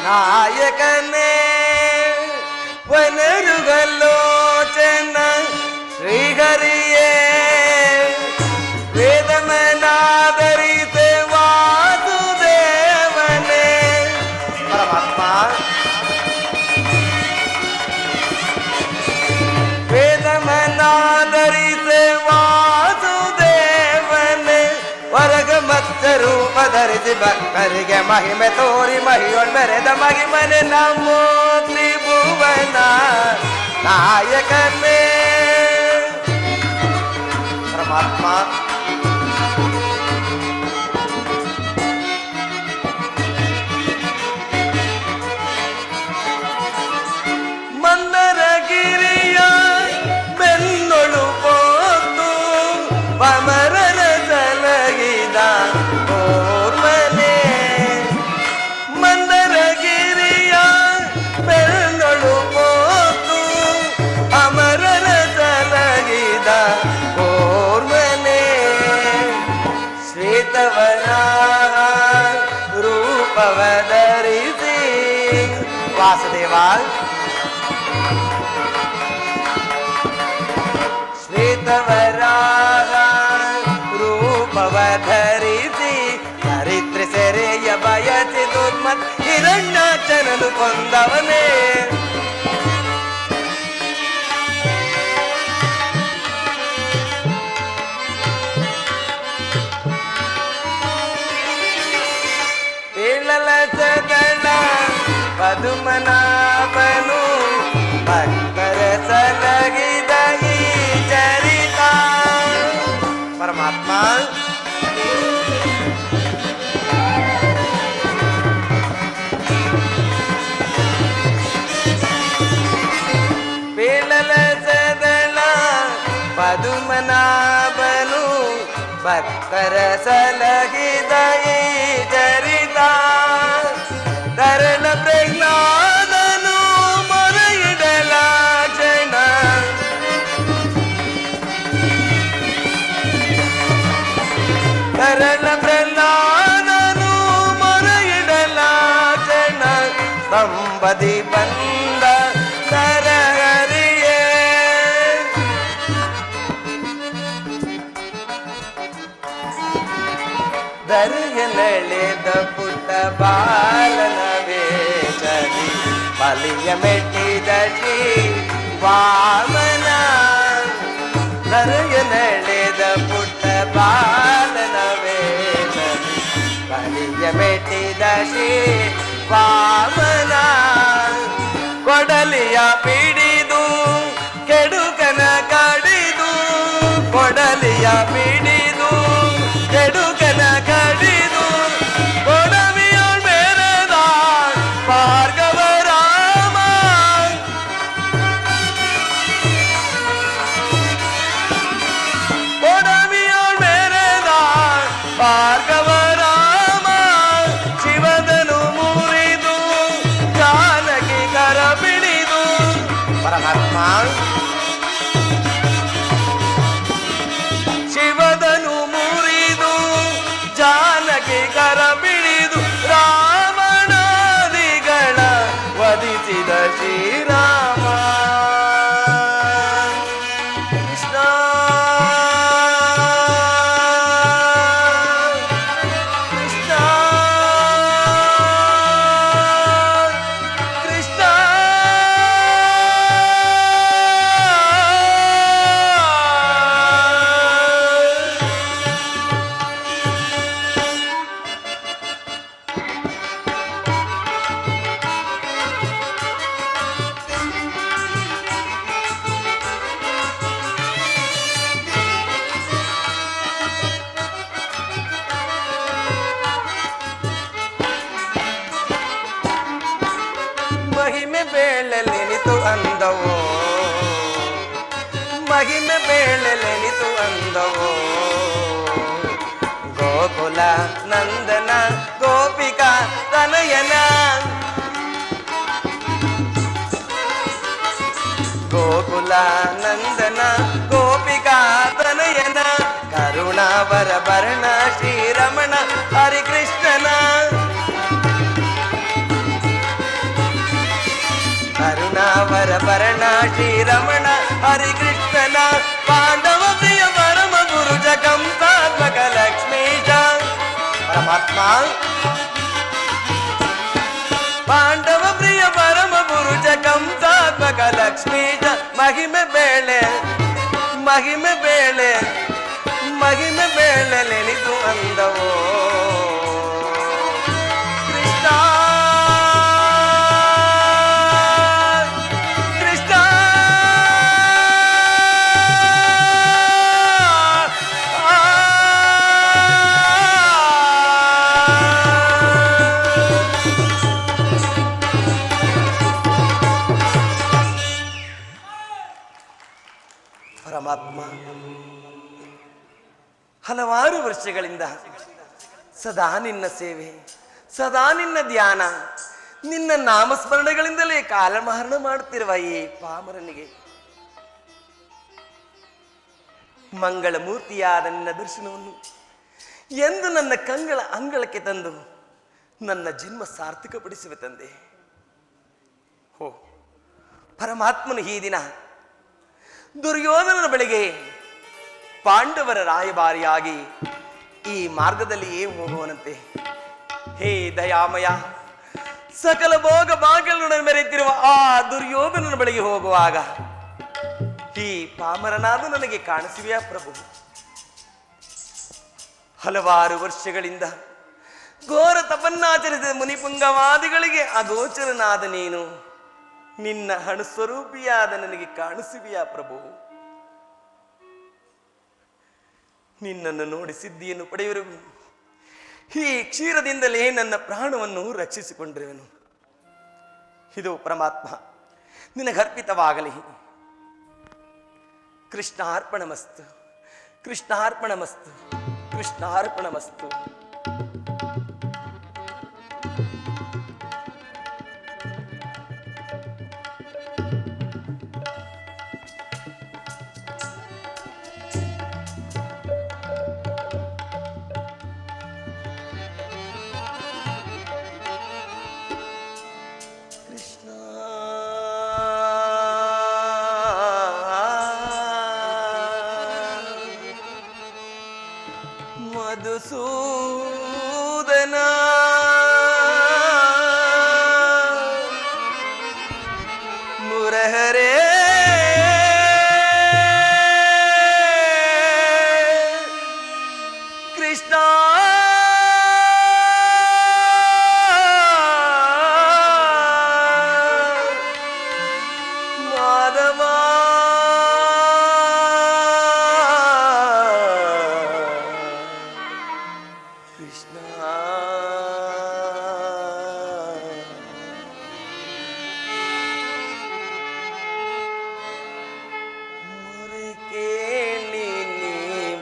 ನಾಯಕನೇ ವನರುಗಲೋಚನ ಶ್ರೀಹರಿಯೇ ವೇದಮನಾದರಿತೆ ವಾಸುದೇವನೇ ಪರಮಾತ್ಮ ವೇದಮನಾದರಿತೆ ವಾಸುದೇವನೇ ವರಗ ಮತ್ತ ರೂಪ ಧರಿಸಿ ಭಕ್ತರಿಗೆ ಮಹಿಮೆ ತೋರಿ ಮಹಿಯೊಳ್ ಮೆರೆದ ಮಹಿಮನೆ ನಮೋ ತ್ರಿಭುವನ ನಾಯಕನೇ ಪರಮಾತ್ಮ ಮಂದರಗಿರಿಯ ಬೆನ್ನೊಳು ಪೋತು ಪಮರರ ಸಲಗಿದ ಓರ್ವನೆ ಮಂದರಗಿರಿಯ ಬೆನ್ನೊಳು ಪೋತು ಅಮರರ ಸಲಗಿದ ಓರ್ವನೆ ಶ್ವೇತವನ ರೂಪವ ಧರಿಸಿ ವಾಸುದೇವ ಶ್ವೇತವರಾಗ ರೂಪವ ಧರಿಸಿ ಹರಿತ್ರಿ ಸೆರೆಯ ಬಯಸಿ ದುರ್ಮತ್ ಹಿರಣ್ಯಾಚನನು ಕೊಂದವನೇ ಸದಳ ಪದುಮನಾಭನು ಭಕ್ತರ ಸಲಗಿದ ಈ ಚರಿತ ಪರಮಾತ್ಮ ಪೇಳಲ ಸದಳ ಪದುಮನಾಭನು ಭಕ್ತರ ಸಲಗಿದ ಈ ಚರಿತ ತರಳ ಪ್ರಹ್ಲಾದನು ಮೊರೆಯಿಡಲ ಜನ ತರಳ ಪ್ರಹ್ಲಾದನು ಮೊರೆಯಿಡಲ ಜನ ಸಂಬದಿ ಬಂದ ತರಹರಿಯೇ ಪುಟ್ಟ ಬಾಲನ ವೇಷದಿ ಬಲಿಯ ಮೆಟ್ಟಿದ ಶ್ರೀ ವಾಮನ. ನರೆಯ ನಡೆದ ಪುಟ್ಟ ಬಾಲನ ವೇಷದಿ ಬಲಿಯ ಮೆಟ್ಟಿದ ಶ್ರೀ ವಾಮನ. ಕೊಡಲಿಯ ಪಿಡಿದು ಕೆಡುಕನ ಕಡಿದು, ಕೊಡಲಿಯ ಪಿಡಿದು ಕೆಡುಕನ ಕಡಿದು, ಕೊಡವಿಯೋಳ್ ಮೇರೆದ ಭಾರ್ಗವ ರಾಮ. ಕೊಡವಿಯೋಳ್ ಮೇರೆದ ಭಾರ್ಗವ ರಾಮ. ಶಿವದನು ಮುರಿದು ಜಾನಕಿ ಕರ ಬಿಡಿದು. ಪರಮಾತ್ಮ ಶಿವದನು ಮುರಿದು ಜಾನಕಿ ಕರ ಬಿಡಿದು, ರಾವಣಾದಿಗಳ ವಧಿಸಿದ ಶ್ರೀರಾಮ. ಕೃಷ್ಣ ಕೃಷ್ಣ ಕೃಷ್ಣ. ಮಹಿಮೆ ಬೇಳೆಲೆನಿತು ಅಂದವೋ, ಮಹಿಮೆ ಬೇಳೆಲೆನಿತು ಅಂದವೋ. ಗೋಕುಲ ನಂದನ ಗೋಪಿಕಾ ತನಯನ, ಗೋಕುಲ ನಂದನ ಗೋಪಿಕಾ ತನಯನ. ಕರುಣಾವರ ಭರಣ ಶ್ರೀರಮಣ ಹರಿಕೃಷ್ಣನ, ಕರುಣಾವರ ಭರಣ ಶ್ರೀರಮಣ ಹರಿಕೃಷ್ಣನ. ಪಾಂಡವ ಪ್ರಿಯ ಪರಮ ಗುರು ಜಗಂಸಾತ್ಮಕ ಲಕ್ಷ್ಮೀಶ. ಪರಮಾತ್ಮ ಪಾಂಡವ ಪ್ರಿಯ ಪರಮ ಗುರು ಜಗಂಸಾತ್ಮಕ ಲಕ್ಷ್ಮೀಶ. ಮಹಿಮೆ ಬೇಳೆ ಮಹಿಮೆ ಬೇಳೆ ಮಹಿಮೆ ಬೇಳೆಲೆನಿತು ಅಂದವೋ. ಕೃಷ್ಣ ಪರಮಾತ್ಮ ಹಲವಾರು ವರ್ಷಗಳಿಂದ ಸದಾ ನಿನ್ನ ಸೇವೆ, ಸದಾ ನಿನ್ನ ಧ್ಯಾನ, ನಿನ್ನ ನಾಮಸ್ಮರಣೆಗಳಿಂದಲೇ ಕಾಲಮಹರಣ ಮಾಡುತ್ತಿರುವ ಈ ಪಾಮರನಿಗೆ ಮಂಗಳ ಮೂರ್ತಿಯಾದ ನಿನ್ನ ದರ್ಶನವನ್ನು ಎಂದು ನನ್ನ ಕಂಗಳ ಅಂಗಳಕ್ಕೆ ತಂದು ನನ್ನ ಜನ್ಮ ಸಾರ್ಥಕಪಡಿಸುವೆ ತಂದೆ. ಹೋ ಪರಮಾತ್ಮನು ಈ ದಿನ ದುರ್ಯೋಧನನ ಬಳಿಗೆ ಪಾಂಡವರ ರಾಯಭಾರಿಯಾಗಿ ಈ ಮಾರ್ಗದಲ್ಲಿಯೇ ಹೋಗುವನಂತೆ. ಹೇ ದಯಾಮಯ, ಸಕಲ ಭೋಗ ಭಾಗ್ಯಗಳನ್ನು ಮೆರೆಯುತ್ತಿರುವ ಆ ದುರ್ಯೋಧನನ ಬಳಿಗೆ ಹೋಗುವಾಗ ಈ ಪಾಮರನಾದ ನನಗೆ ಕಾಣಿಸುವೆಯಾ ಪ್ರಭು? ಹಲವಾರು ವರ್ಷಗಳಿಂದ ಘೋರ ತಪನ್ನಾಚರಿಸಿದ ಮುನಿಪುಂಗವಾದಿಗಳಿಗೆ ಅಗೋಚರನಾದ ನೀನು ನಿನ್ನ ಹಣಸ್ವರೂಪಿಯಾದ ನನಗೆ ಕಾಣಿಸುವೆಯಾ ಪ್ರಭು? ನಿನ್ನನ್ನು ನೋಡಿ ಸಿದ್ಧಿಯನ್ನು ಪಡೆಯುವರೆಗೂ ಈ ಕ್ಷೀರದಿಂದಲೇ ನನ್ನ ಪ್ರಾಣವನ್ನು ರಕ್ಷಿಸಿಕೊಂಡಿರುವೆನು. ಇದು ಪರಮಾತ್ಮ ನಿನಗರ್ಪಿತವಾಗಲಿ. ಕೃಷ್ಣಾರ್ಪಣಮಸ್ತು, ಕೃಷ್ಣಾರ್ಪಣಮಸ್ತು, ಕೃಷ್ಣಾರ್ಪಣಮಸ್ತು. ಮಧುಸೂದನ ಮುರಹರೇ ಕೃಷ್ಣ ಮಾಧವ ಕೃಷ್ಣ ಮೊರೆ ಕೇಳಿ ನೀ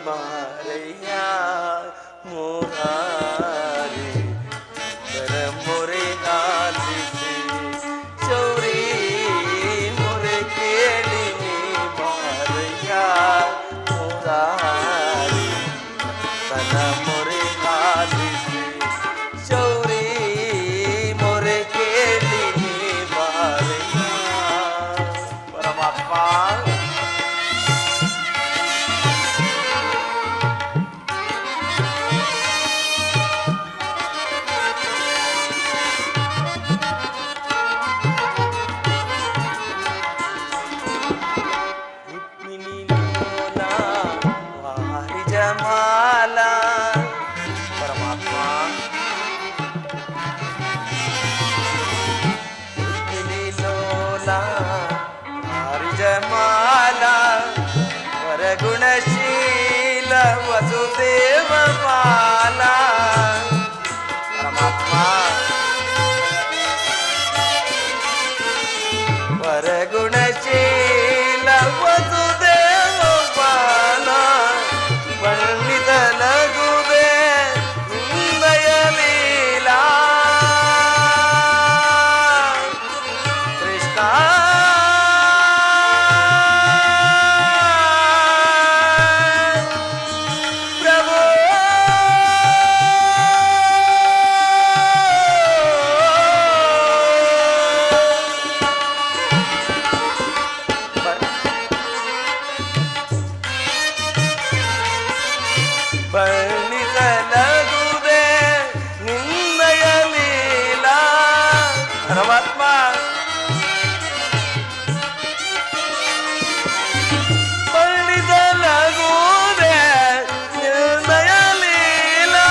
ಬಾರಯ್ಯ ಮುರಾರಿ ಭಕ್ತರ ಮೊರೆ ಆಲಿಸಿ ಚೌರಿ ಮೊರೆ ಕೇಳಿ ನೀ ಬಾರಯ್ಯ ಮುರಾರಿ ಭಕ್ತನ ಮೊರೆ ಆಲಿಸಿ ಚೌರಿ ಮೊರೆ ಕೇಳಿ ನೀ ಬಾರಯ್ಯ ಪರಮಾತ್ಮ ಜಮಾಲ ಪರಮಾತ್ಮ ಲೋಲ ಹರಿಜಮಾಲ ವರಗುಣಶೀಲ ವಸುದೇವ ಬಾಲ ಪರಮಾತ್ಮ ವರಗುಣಶೀಲ ವಸುದೇವ ಬಾಲ ವರ್ಣಿತಲಗುವೆ ನಿನ್ನಯ ಲೀಲಾ ಕೃಷ್ಣ ಪ್ರಭು ವರ್ಣಿಸಲಗುವೆ ನಿನ್ನಯ ಲೀಲಾ ಪರಮಾತ್ಮ ವರ್ಣಿಸಲಗುವೆ ನಿನ್ನಯ ಲೀಲಾ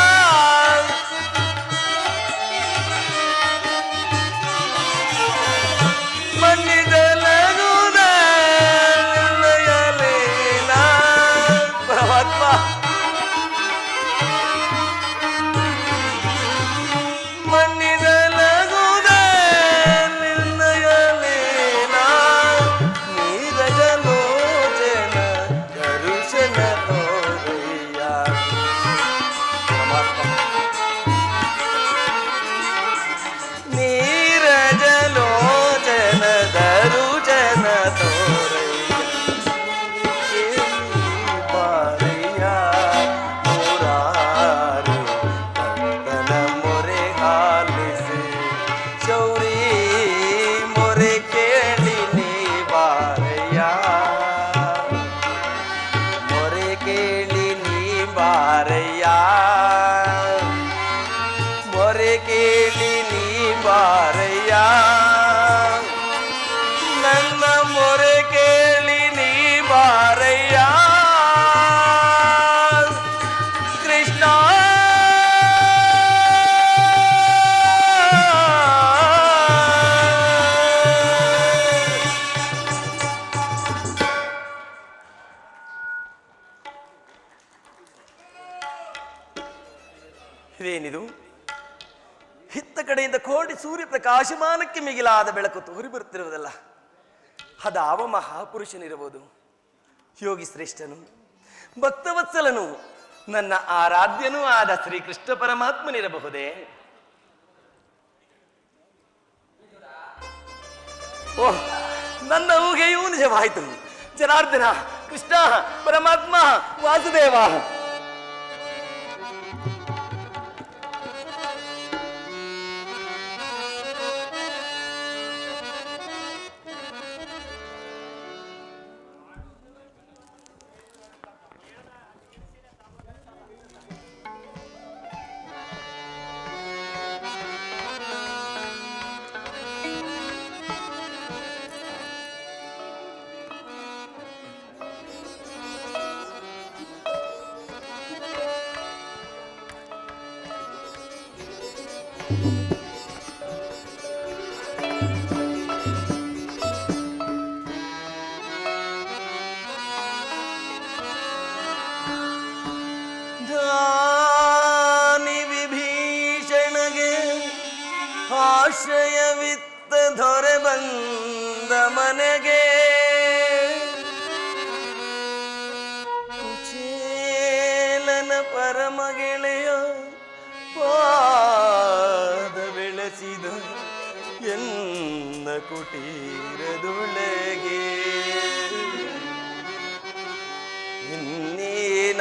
ವರ್ಣಿಸಲಗುವೆ ನಿನ್ನಯ ಲೀಲಾ ಪರಮಾತ್ಮ ಮಣ್ಣಿದಲಗುವೆ ನಿರ್ಣಯ ಲೀಲಾ ನೀರಜಲೋಚನ ದರುಶನ ತೋರಯ್ಯ ನೀರಜಲೋಚನ ದರುಶನ ತೋರಯ್ಯ ಬಾರಯ್ಯ ಮುರಾರಿ ಭಕ್ತನ ಮೊರೆ ಆಲಿಸಿ ಚೌರಿ ಮೊರೆ ಕೇಳಿ ನೀ ಬಾರಯ್ಯ ಮೊರೆ ಕೇಳಿ ನೀ ಬಾರಯ್ಯ ಮೊರೆ ಕೇಳಿ ನೀ ಬಾರಯ್ಯ ನನ್ನ ಮೊರೆ ಕೇಳಿ ನೀ ಬಾರಯ್ಯ ಕೃಷ್ಣ ಇದೇನಿದು ಹಿತ್ತ ಕಡೆಯಿಂದ ಕೋಟಿ ಸೂರ್ಯ ಪ್ರಕಾಶಮಾನಕ್ಕೆ ಮಿಗಿಲಾದ ಬೆಳಕು ತೋರಿ ಬರುತ್ತಿರುವುದಲ್ಲ ಅದಾವ ಮಹಾಪುರುಷನಿರಬಹುದು ಯೋಗಿ ಶ್ರೇಷ್ಠನು ಭಕ್ತವತ್ಸಲನು ನನ್ನ ಆರಾಧ್ಯನೂ ಆದ ಶ್ರೀಕೃಷ್ಣ ಪರಮಾತ್ಮನಿರಬಹುದೇ ಓಹ್ ನನ್ನ ಊಹೆಯೂ ನಿಜವಾಯಿತು ಜನಾರ್ದನ ಕೃಷ್ಣ ಪರಮಾತ್ಮ ವಾಸುದೇವ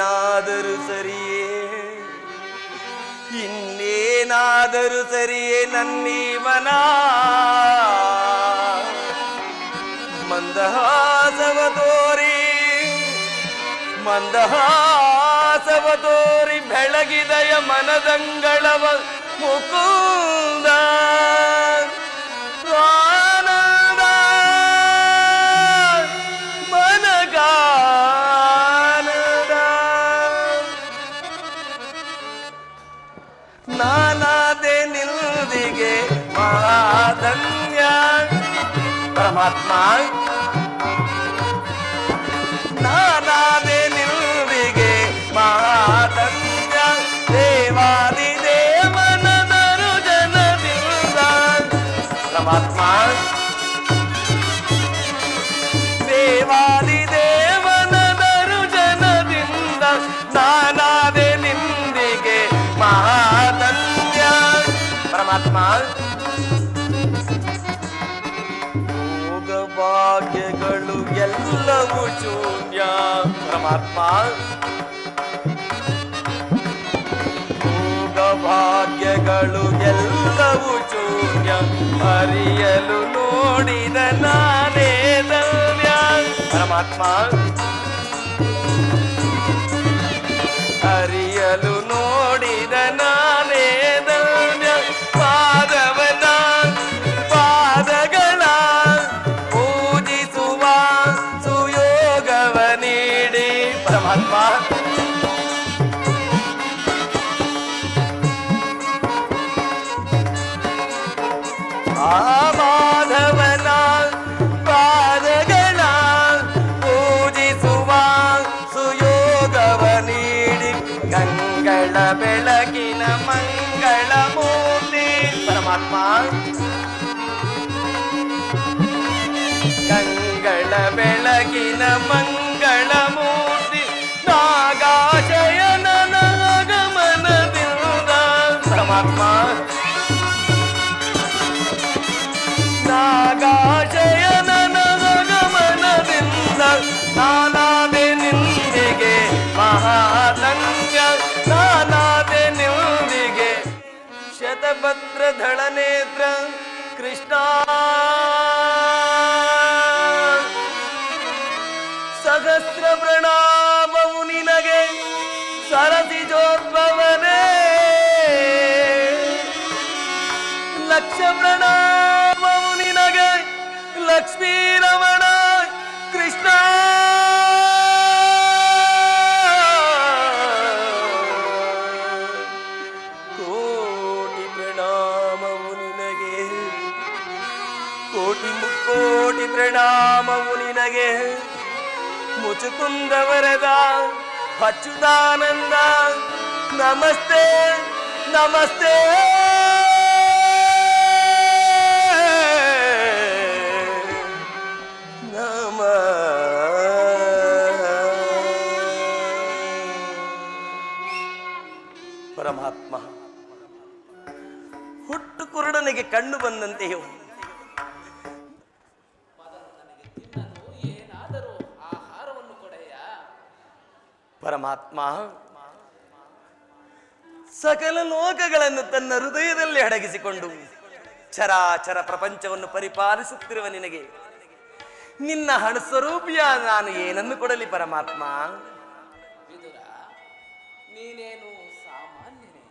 ಇನ್ನೇನಾದರೂ ಸರಿಯೇ, ಇನ್ನೇನಾದರೂ ಸರಿಯೇ ನನ್ನೀವನ ಮಂದಹಾಸವ ತೋರಿ, ಮಂದಹಾಸವ ತೋರಿ ಬೆಳಗಿದಯ ಮನದಂಗಳವ ಮುಕುಂದ ಆನಂದ ಮನಗಾನದ ನಾನಾದೆ ನಿಲ್ದಿಗೆ ಮಹಾಧನ್ಯ ಪರಮಾತ್ಮ, ನಾನಾದೆ ನಿಲ್ದಿಗೆ ಮಹಾಧನ್ಯ ದೇವಾದಿ ದೇವನದರು ಜನದಿಂದ ಪರಮಾತ್ಮ, ದೇವಾದಿ ದೇವನದರು ಜನದಿಂದ ನಾನಾದೆ ನಿಂದಿಗೆ ಮಹಾಧನ್ಯ ಪರಮಾತ್ಮ. ಭಾಗ್ಯಗಳು ಎಲ್ಲವೂ ಶೂನ್ಯ ಪರಮಾತ್ಮ, ಭೋಗ ಭಾಗ್ಯಗಳು ಎಲ್ಲವೂ ಶೂನ್ಯ ಅರಿಯಲು ನೋಡಿದ ನಾನೇ ಧನ್ಯ ಪರಮಾತ್ಮ, ಅರಿಯಲು ನೋಡಿದ ನಾನೇ ಧನ್ಯ ಪಾದವನ ಪಾದಗಳ ಪೂಜಿಸುವ ಸುಯೋಗವ ನೀಡಿ ಪರಮಾತ್ಮ, ಆ ಮಾಧವನ ಪಾದಗಳ ಪೂಜಿಸುವ ಸುಯೋಗವ ನೀಡಿ ಗಂಗಳ ಬೆಳಗಿನ ಮಂಗಳ ಮೂರ್ತಿ ಪರಮಾತ್ಮ, ಗಂಗಳ ಬೆಳಗಿನ ಮಂಗಳ ಮೂರ್ತಿ ನಾಗಾಶಯನ ಆಗಮನದಿಂದ ಪರಮಾತ್ಮ, ನಾಗಾಶಯನ ಆಗಮನದಿಂದ ನಾನಾದೆ ನಿಂದಿಗೆ ಮಹಾಧನ್ಯ, ನಾನಾದೆ ನಿಂದಿಗೆ ಶತಭದ್ರ ಧಳನೇತ್ರ ಕೃಷ್ಣ ಸಹಸ್ರ ಪ್ರಣಾಮವು ನಿನಗೆ ಸರಸಿಜೋದ್ಭವನೇ, ಲಕ್ಷ ಪ್ರಣಾಮವು ನಿನಗೆ ಲಕ್ಷ್ಮೀ ರಮಣ ಕೃಷ್ಣ. ಕೋಟಿ ಪ್ರಣಾಮವು ನಿನಗೆ, ಕೋಟಿ ಮುಕ್ಕೋಟಿ ಪ್ರಣಾಮವು ನಿನಗೆ ಮುಚುಕುಂದ ವರದ ಅಚ್ಯುತಾನಂದ ನಮಸ್ತೆ ನಮಸ್ತೆ ನಮ. ಪರಮಾತ್ಮ ಹುಟ್ಟು ಕುರುಡನಿಗೆ ಕಣ್ಣು ಬಂದಂತೆಯೋ ಪರಮಾತ್ಮ ಸಕಲ ಲೋಕಗಳನ್ನು ತನ್ನ ಹೃದಯದಲ್ಲಿ ಅಡಗಿಸಿಕೊಂಡು ಚರಾಚರ ಪ್ರಪಂಚವನ್ನು ಪರಿಪಾಲಿಸುತ್ತಿರುವ ನಿನಗೆ ನಿನ್ನ ಹಣಸ್ವರೂಪಿಯ ನಾನು ಏನನ್ನು ಕೊಡಲಿ ಪರಮಾತ್ಮ? ನೀನೇನು ಸಾಮಾನ್ಯನೇ,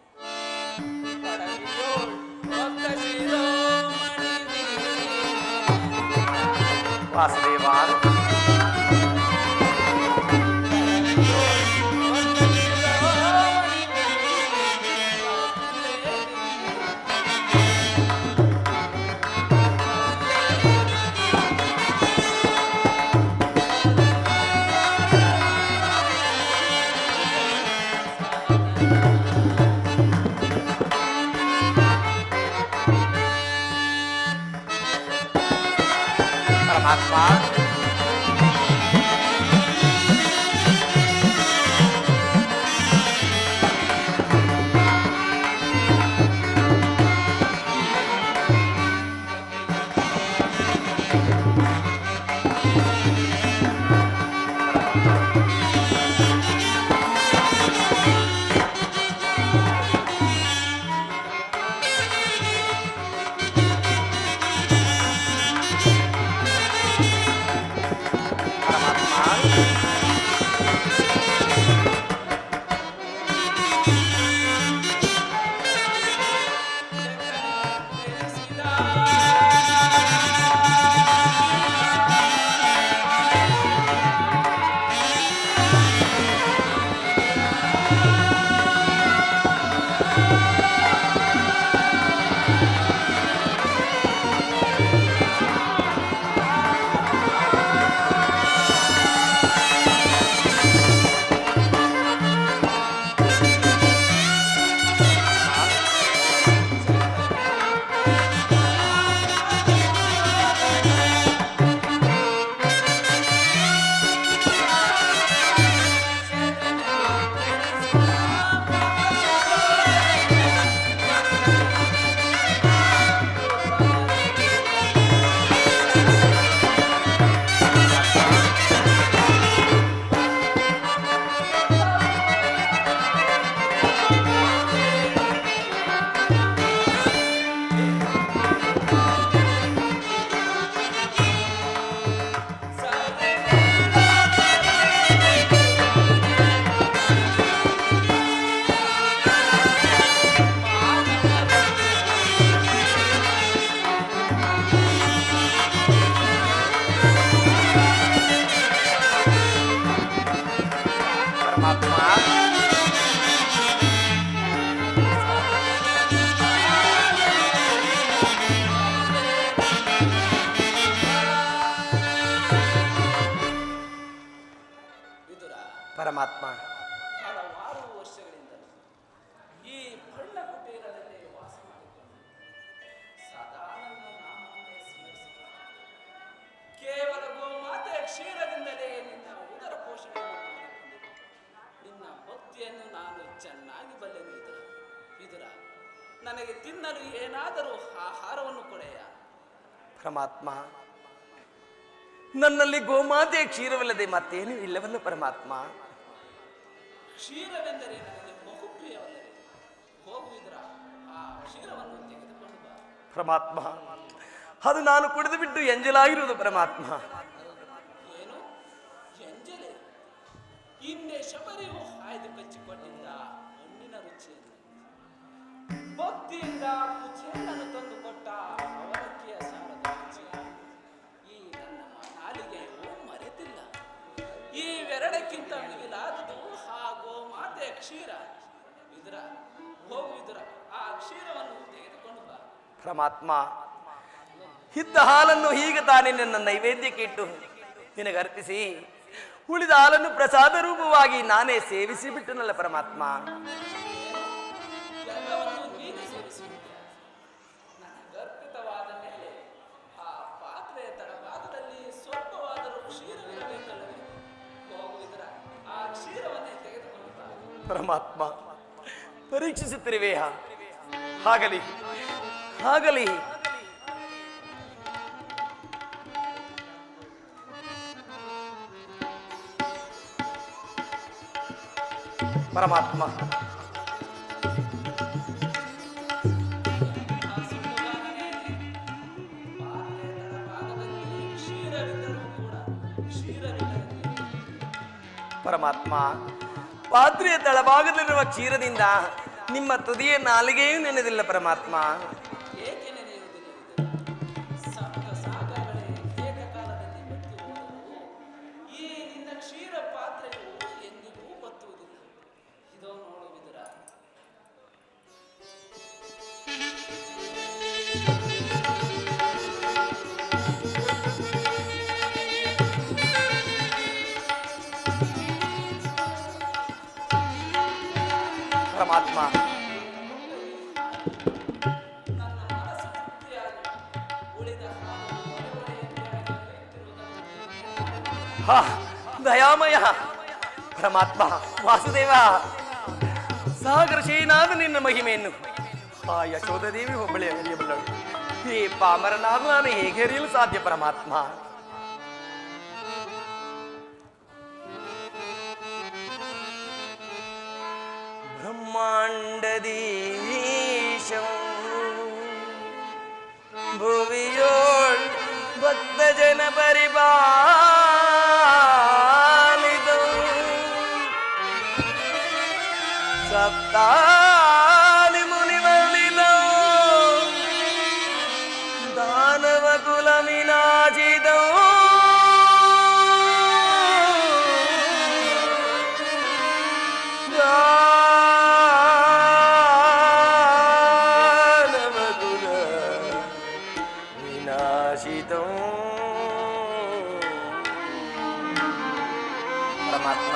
ವಾಸುದೇವ ಪರಮಾತ್ಮ ಪರಮಾತ್ಮ. ಹಲವಾರು ವರ್ಷಗಳಿಂದ ಈ ಪರ್ಣಕುಟೀರದಲ್ಲಿ ವಾಸ ಮಾಡಿಕೊಂಡು ಸದಾ ನನ್ನ ನಾಮವನ್ನೇ ಸ್ಮರಿಸಿಕೊಂಡು ಕೇವಲ ಗೋಮಾತೆ ಕ್ಷೀರದಿಂದಲೇ ನಿನ್ನ ಉದರ ಪೋಷಣೆಯನ್ನು ಮಾಡಿಕೊಂಡಿದ್ದೆ. ನಿನ್ನ ಭಕ್ತಿಯನ್ನು ನಾನು ಚೆನ್ನಾಗಿ ಬಲ್ಲೆನು ವಿದುರ. ನನಗೆ ತಿನ್ನಲು ಏನಾದರೂ ಆಹಾರವನ್ನು ಕೊಡೆಯ. ಪರಮಾತ್ಮ, ನನ್ನಲ್ಲಿ ಗೋಮಾತೆಯ ಕ್ಷೀರವಿಲ್ಲದೆ ಮತ್ತೇನು ಇಲ್ಲವಲ್ಲ ಪರಮಾತ್ಮ. ಕ್ಷೀರವೆಂದರೆ ನನಗೆ ಬಹುಪ್ರಿಯವಲ್ಲವೇ. ಹೋಗುವಿದ್ರ ಆ ಕ್ಷೀರವನ್ನು ತೆಗೆದುಕೊಂಡು ಬಾ. ಪರಮಾತ್ಮ, ಅದು ನಾನು ಕುಡಿದು ಬಿಟ್ಟು ಎಂಜಲಾಗಿರುವುದು ಪರಮಾತ್ಮ. ಏನು ಎಂಜಲೆ? ಹಿಂದೆ ಶಬರಿಯು ಆಯ್ದು ಕಚ್ಚಿಕೊಂಡಿದ್ದ ಹಣ್ಣಿನ ರುಚಿಯನ್ನು ಭಕ್ತಿಯಿಂದ ಕುಚೇಲನ್ನು ತಂದು ಕೊಟ್ಟ ಅವಲಕ್ಕಿಯ ಸಾರದ ರುಚಿ ಈ ನನ್ನ ನಾಲಿಗೆಯು ಮರೆತಿಲ್ಲ. ಈ ವೆರಡಕ್ಕಿಂತ ಮಿಗಿಲಾದುದು ಆ ಗೋಮಾತೆಯ ಕ್ಷೀರ. ವಿದುರ, ಹೋಗು ವಿದುರ, ಆ ಕ್ಷೀರವನ್ನು ತೆಗೆದುಕೊಂಡು ಬಾ. ಪರಮಾತ್ಮ, ಇದ್ದ ಹಾಲನ್ನು ಹೀಗೆ ತಾನೇ ನನ್ನ ನೈವೇದ್ಯಕ್ಕೆ ಇಟ್ಟು ನಿನಗೆ ಅರ್ಪಿಸಿ ಉಳಿದ ಹಾಲನ್ನು ಪ್ರಸಾದ ರೂಪವಾಗಿ ನಾನೇ ಸೇವಿಸಿ ಬಿಟ್ಟನಲ್ಲ ಪರಮಾತ್ಮ. ಎಲ್ಲವನ್ನು ನೀನು ಸೇವಿಸುತ್ತೀಯ. ನನಗರ್ಪಿತವಾದ ಮೇಲೆ ಆ ಪಾತ್ರೆಯ ತಳಭಾಗದಲ್ಲಿ ಸ್ವಲ್ಪವಾದರೂ ಕ್ಷೀರವಿರಬೇಕಲ್ಲವೇ. ಹೋಗುವುದರ ಆ ಕ್ಷೀರವನ್ನೇ ತೆಗೆದುಕೊಂಡು ಬಾ. ಪರಮಾತ್ಮ, ಪರೀಕ್ಷಿಸುತ್ತಿರುವೆಯಾ? ಆಗಲಿ ಆಗಲಿ. ಪರಮಾತ್ಮ, ಪರಮಾತ್ಮ, ಪಾತ್ರೆಯ ತಳಭಾಗದಲ್ಲಿರುವ ಕ್ಷೀರದಿಂದ ನಿಮ್ಮ ತುದಿಯ ನಾಲಿಗೆಯೂ ನೆನೆದಿಲ್ಲ ಪರಮಾತ್ಮ. ಏಕೆ ನೆನೆಯುವುದಿಲ್ಲ? ಸಪ್ತ ಸಾಗರಗಳೇ ಏಕಕಾಲದಲ್ಲಿ ಬತ್ತಿ ಹೋದವು. ಈ ನಿನ್ನ ಕ್ಷೀರ ಪಾತ್ರೆಯು ಎಂದಿಗೂ ಬತ್ತುವುದಿಲ್ಲ. ಇದೋ ನೋಡು ವಿದುರ. ಪರಮಾತ್ಮ, ನನ್ನ ಮನಸ್ಸು ತೃಪ್ತಿಯಾಗಿ ಉಳಿದ ಹಾಲು ಒಳಗೊಳೆಯಂತೆಯಾಗಿ ಹರಿಯುತ್ತಿರುವುದನ್ನು ಹಾ ದಯಾಮಯ ಪರಮಾತ್ಮ, ವಾಸುದೇವ, ಸಾಗರ ಶೇನಾದ ನಿನ್ನ ಮಹಿಮೆಯನ್ನು ಆ ಯಶೋಧದೇವಿ ಒಬ್ಬಳೇ ಅರಿಯಬಲ್ಲಳು. ಈ ಪಾಮರನಾದ ನಾನು ಹೇಗೆ ಅರಿಯಲು ಸಾಧ್ಯ ಪರಮಾತ್ಮ? ಬ್ರಹ್ಮಾಂಡದೀಶಂ ಭುವಿಯೋಳ್ ಭಕ್ತ ಜನ ಪರಿಪಾಲಿತಂ ಸಪ್ತಾಲಿ ಮುನಿವಂದಿತಂ ದಾನವ ಕುಲ ವಿನಾಶಿತಂ ಪರಮಾತ್ಮ,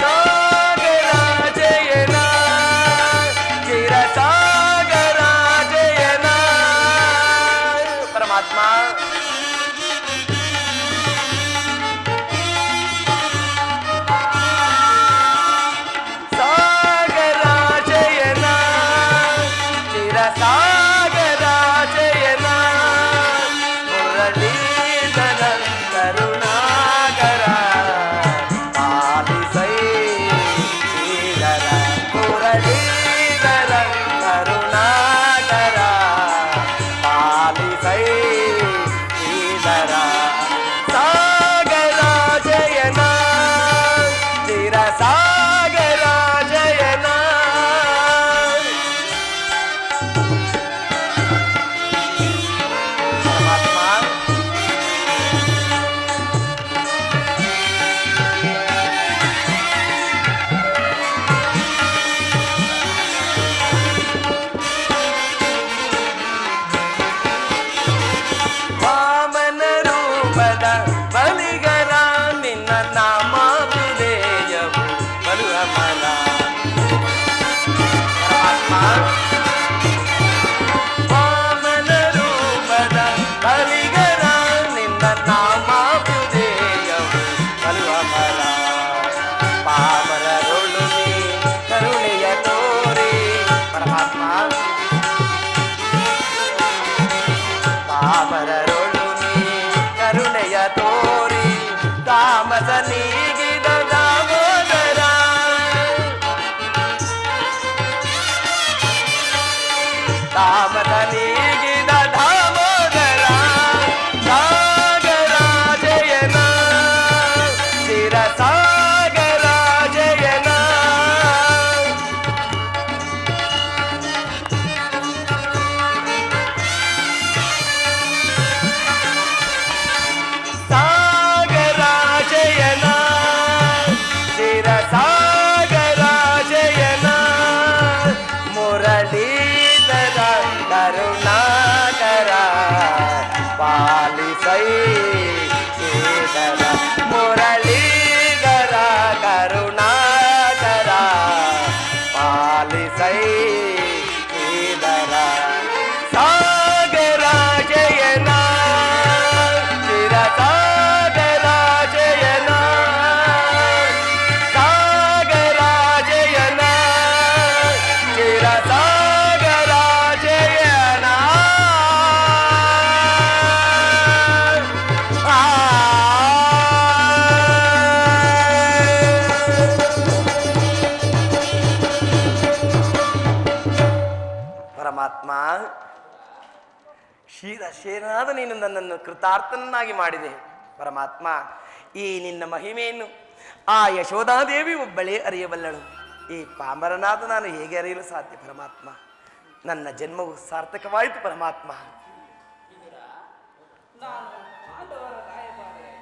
ಸಾಗರ ಜಯನ ಚಿರ ಸಾಗರ ಜಯನ ಪರಮಾತ್ಮ. ಸಾಗರ ಜಯನ ಮುರಳೀಧರ ಕರುಣಾಕರ ಪಾಲಿಸೈ ಶ್ರೀಧರ ಮುರಳೀಧರ ಕರುಣಾಕರ ಪಾಲಿಸೈ ಶ್ರೀಧರ ಸಾಗರ ಜಯನ ಚಿರ ಸಾಗರ ಜಯನ ಧಾಮದ ನೀಗಿದ ದಾಮೋದರ ಸಾಗರ ಜಯನ ಚಿರ ಸಾಗರ ಜಯನ ಸಾಗರ ಜಯನ ಚಿರ ಸಾಗರ ಜಯನ ಮುರಳೀಧರ ಕರುಣಾಕರ ಪಾಲಿಸೈ ಶ್ರೀಧರ ಮುರಳೀಧರ ಕರುಣಾಕರ ಪಾಲಿಸೈ ಶ್ರೀಧರ ಸಾಗರ ಜಯನ ಚಿರ ಸಾಗರ ಜಯನ ಸಾಗರ ಜಯನ ಚಿರ ಸಾಗರ ಜಯನ ಪರಮಾತ್ಮ ಶೇನಾದ ನೀನು ನನ್ನನ್ನು ಕೃತಾರ್ಥನನ್ನಾಗಿ ಮಾಡಿದೆ. ಪರಮಾತ್ಮ, ಈ ನಿನ್ನ ಮಹಿಮೆಯನ್ನು ಆ ಯಶೋಧಾದೇವಿ ಒಬ್ಬಳೇ ಅರಿಯಬಲ್ಲಳು. ಈ ಪಾಮರನಾದ ನಾನು ಹೇಗೆ ಅರಿಯಲು ಸಾಧ್ಯ? ಪರಮಾತ್ಮ, ನನ್ನ ಜನ್ಮವು ಸಾರ್ಥಕವಾಯಿತು. ಪರಮಾತ್ಮ, ನಾನು ಪಾಂಡವರ ರಾಯಭಾರಿ,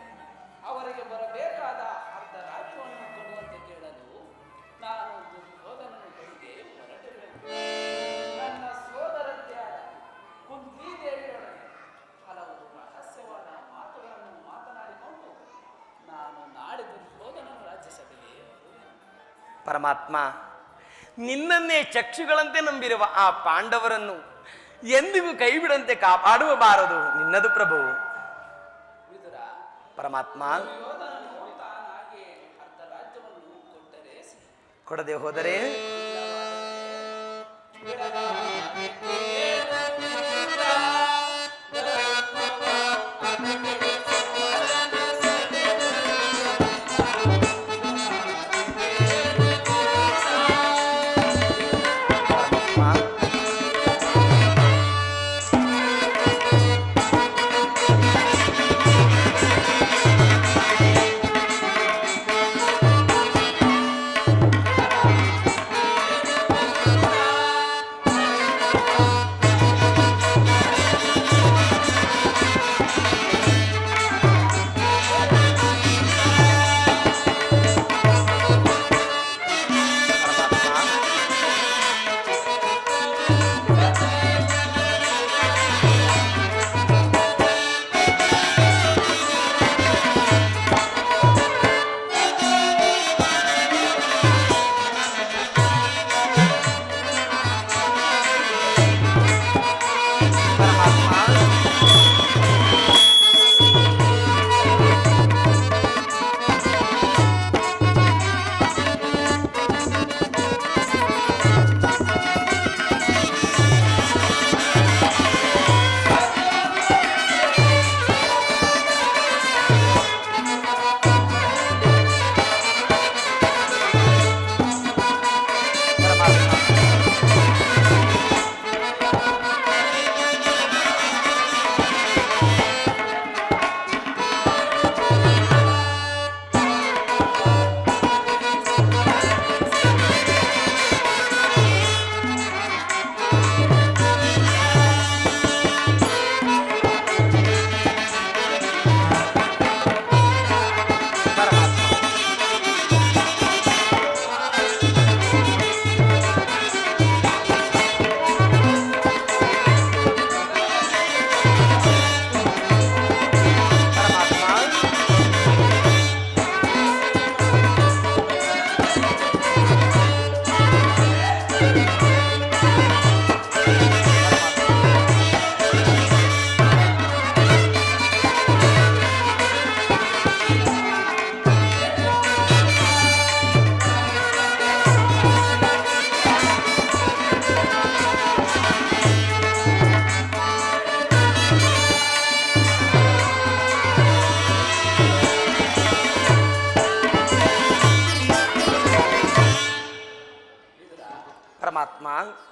ಅವರಿಗೆ ಬರಬೇಕಾದ ಅರ್ಧ ರಾಜ್ಯವನ್ನು ಕೊಡುವಂತೆ ಕೇಳಲು ನಾನು ದುರ್ಯೋಧನನ ಬಳಿಗೆ ಹೊರಟಿರುವೆನು. ನನ್ನ ಸೋದರತ್ತೆಯಾದ ಕುಂತಿದೇವಿಯೊಡನೆ ಹಲವು ರಹಸ್ಯವಾದ ಮಾತುಗಳನ್ನು ಮಾತನಾಡಿಕೊಂಡು ನಾನು ನಾಳೆ ದುರ್ಯೋಧನನ ರಾಜ್ಯಸಭೆಗೆ ಬರುವೆನು. ಪರಮಾತ್ಮ, ನಿನ್ನನ್ನೇ ಚಕ್ಷುಗಳಂತೆ ನಂಬಿರುವ ಆ ಪಾಂಡವರನ್ನು ಎಂದಿಗೂ ಕೈಬಿಡಂತೆ ಕಾಪಾಡುವಬಾರದು ನಿನ್ನದು ಪ್ರಭು. ವಿದುರ, ಪರಮಾತ್ಮ, ದುರ್ಯೋಧನನು ತಾನಾಗಿ ಅರ್ಧ ರಾಜ್ಯವನ್ನು ಕೊಟ್ಟರೆ ಕೊಡದೆ ಹೋದರೆ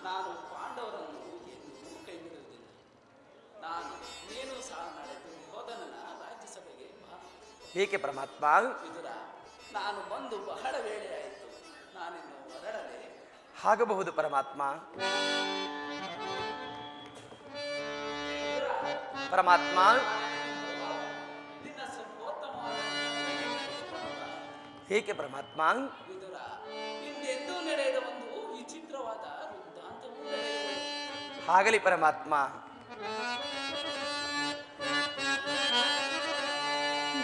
ನಾನು ಪಾಂಡವರನ್ನು ಎಂದು ನೀನು ಸಹ ನಡೆದು ಹೋದನ ರಾಜ್ಯಸಭೆಗೆ ಬಾ. ಏಕೆ ಪರಮಾತ್ಮ? ವಿದುರ, ನಾನು ಬಂದು ಬಹಳ ವೇಳೆ ಆಯಿತು, ನಾನಿನ್ನು ಹೊರಡಲೆ. ಆಗಬಹುದು ಪರಮಾತ್ಮ. ಪರಮಾತ್ಮ, ನಿನ್ನ ಸರ್ವೋತ್ತಮವಾದ ಏಕೆ ಪರಮಾತ್ಮ? ವಿದುರ, ಹಿಂದೆಂದೂ ನಡೆಯದ ಒಂದು ವಿಚಿತ್ರವಾದ ವೃತ್ತಾಂತವೂ ನಡೆಯುವುದು. ಆಗಲಿ ಪರಮಾತ್ಮ.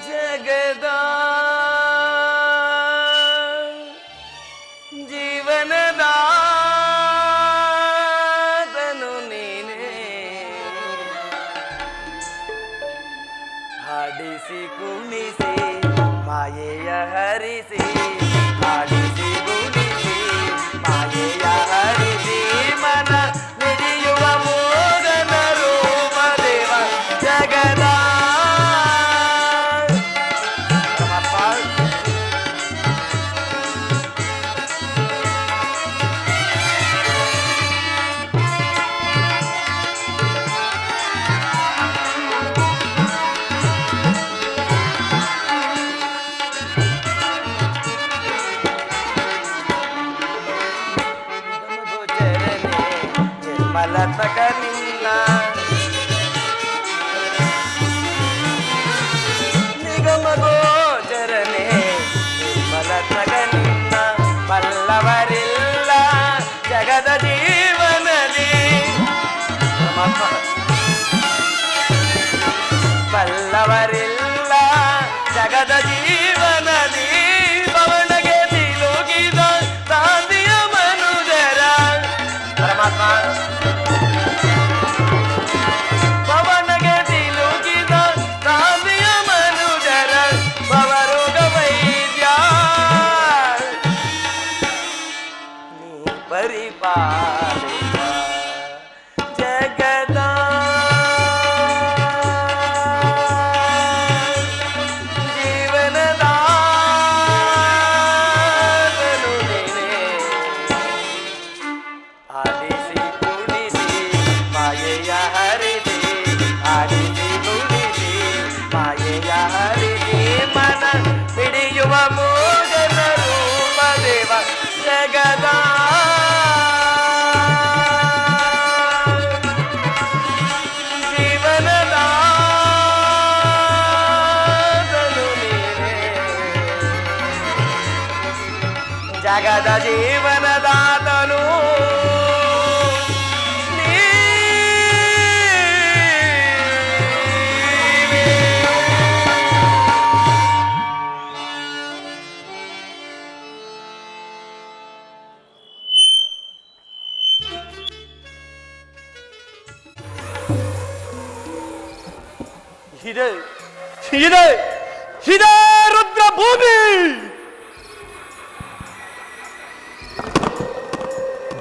ಜಗದ ಜೀವನದಾತನು ನೀನೇ, ಹಾಡಿಸಿ ಕುಣಿಸಿ ಮಾಯೆಯ ಹರಿಸಿ, ಹಾಡಿಸಿ ಕುಣಿಸಿ ಮಾಯೆಯ ಹರಿಸಿ, ಮನ ಮಿಡಿಯುವ ಮೋದನ ರೂಪ ದೇವ ಜಗದ ಮಲತಕ ನಿನ್ನ ನಿಗಮ ಗೋಚರನೆ, ಮಲತಕ ನಿನ್ನ ಬಲ್ಲವರಿಲ್ಲ ಜಗದ ಜೀವನದಿ. ಬಲ್ಲವರಿಲ್ಲ ಜಗದ ಜೀವನದಿ, ಪವನಗೆ ತಿಲುಗಿದ ತಾಂದಿಯ ಮನುಜರ. ಪರಮಾತ್ಮ, ಪವನಗೆ ತಿಲುಗಿದ ತಾಂದಿಯ ಮನುಜರ ಪವರೋಗ ವೈದ್ಯ, ನೀ ಪರಿಪಾಲಿಸ ಜಗದ ಜೀವನದಾತನು ನೀನೇ, ಆಡಿಸಿ ಕುಣಿಸಿ ಮಾಯೆಯ ಹರಿಸಿ, ಆಡಿಸಿ ಕುಣಿಸಿ ಮಾಯೆಯ ಹರಿಸಿ, ಮನ ಹಿಡಿಯುವ ಮೋದನ ರೂಪ ದೇವ ಜಗದ ಜೀವನದಾತನು ನೀನೇ, ಜಗದ ಜೀವನದಾತನು ಇದೆ ಇದೆ ಇದೆ ರುದ್ರ ಭೂಮಿ.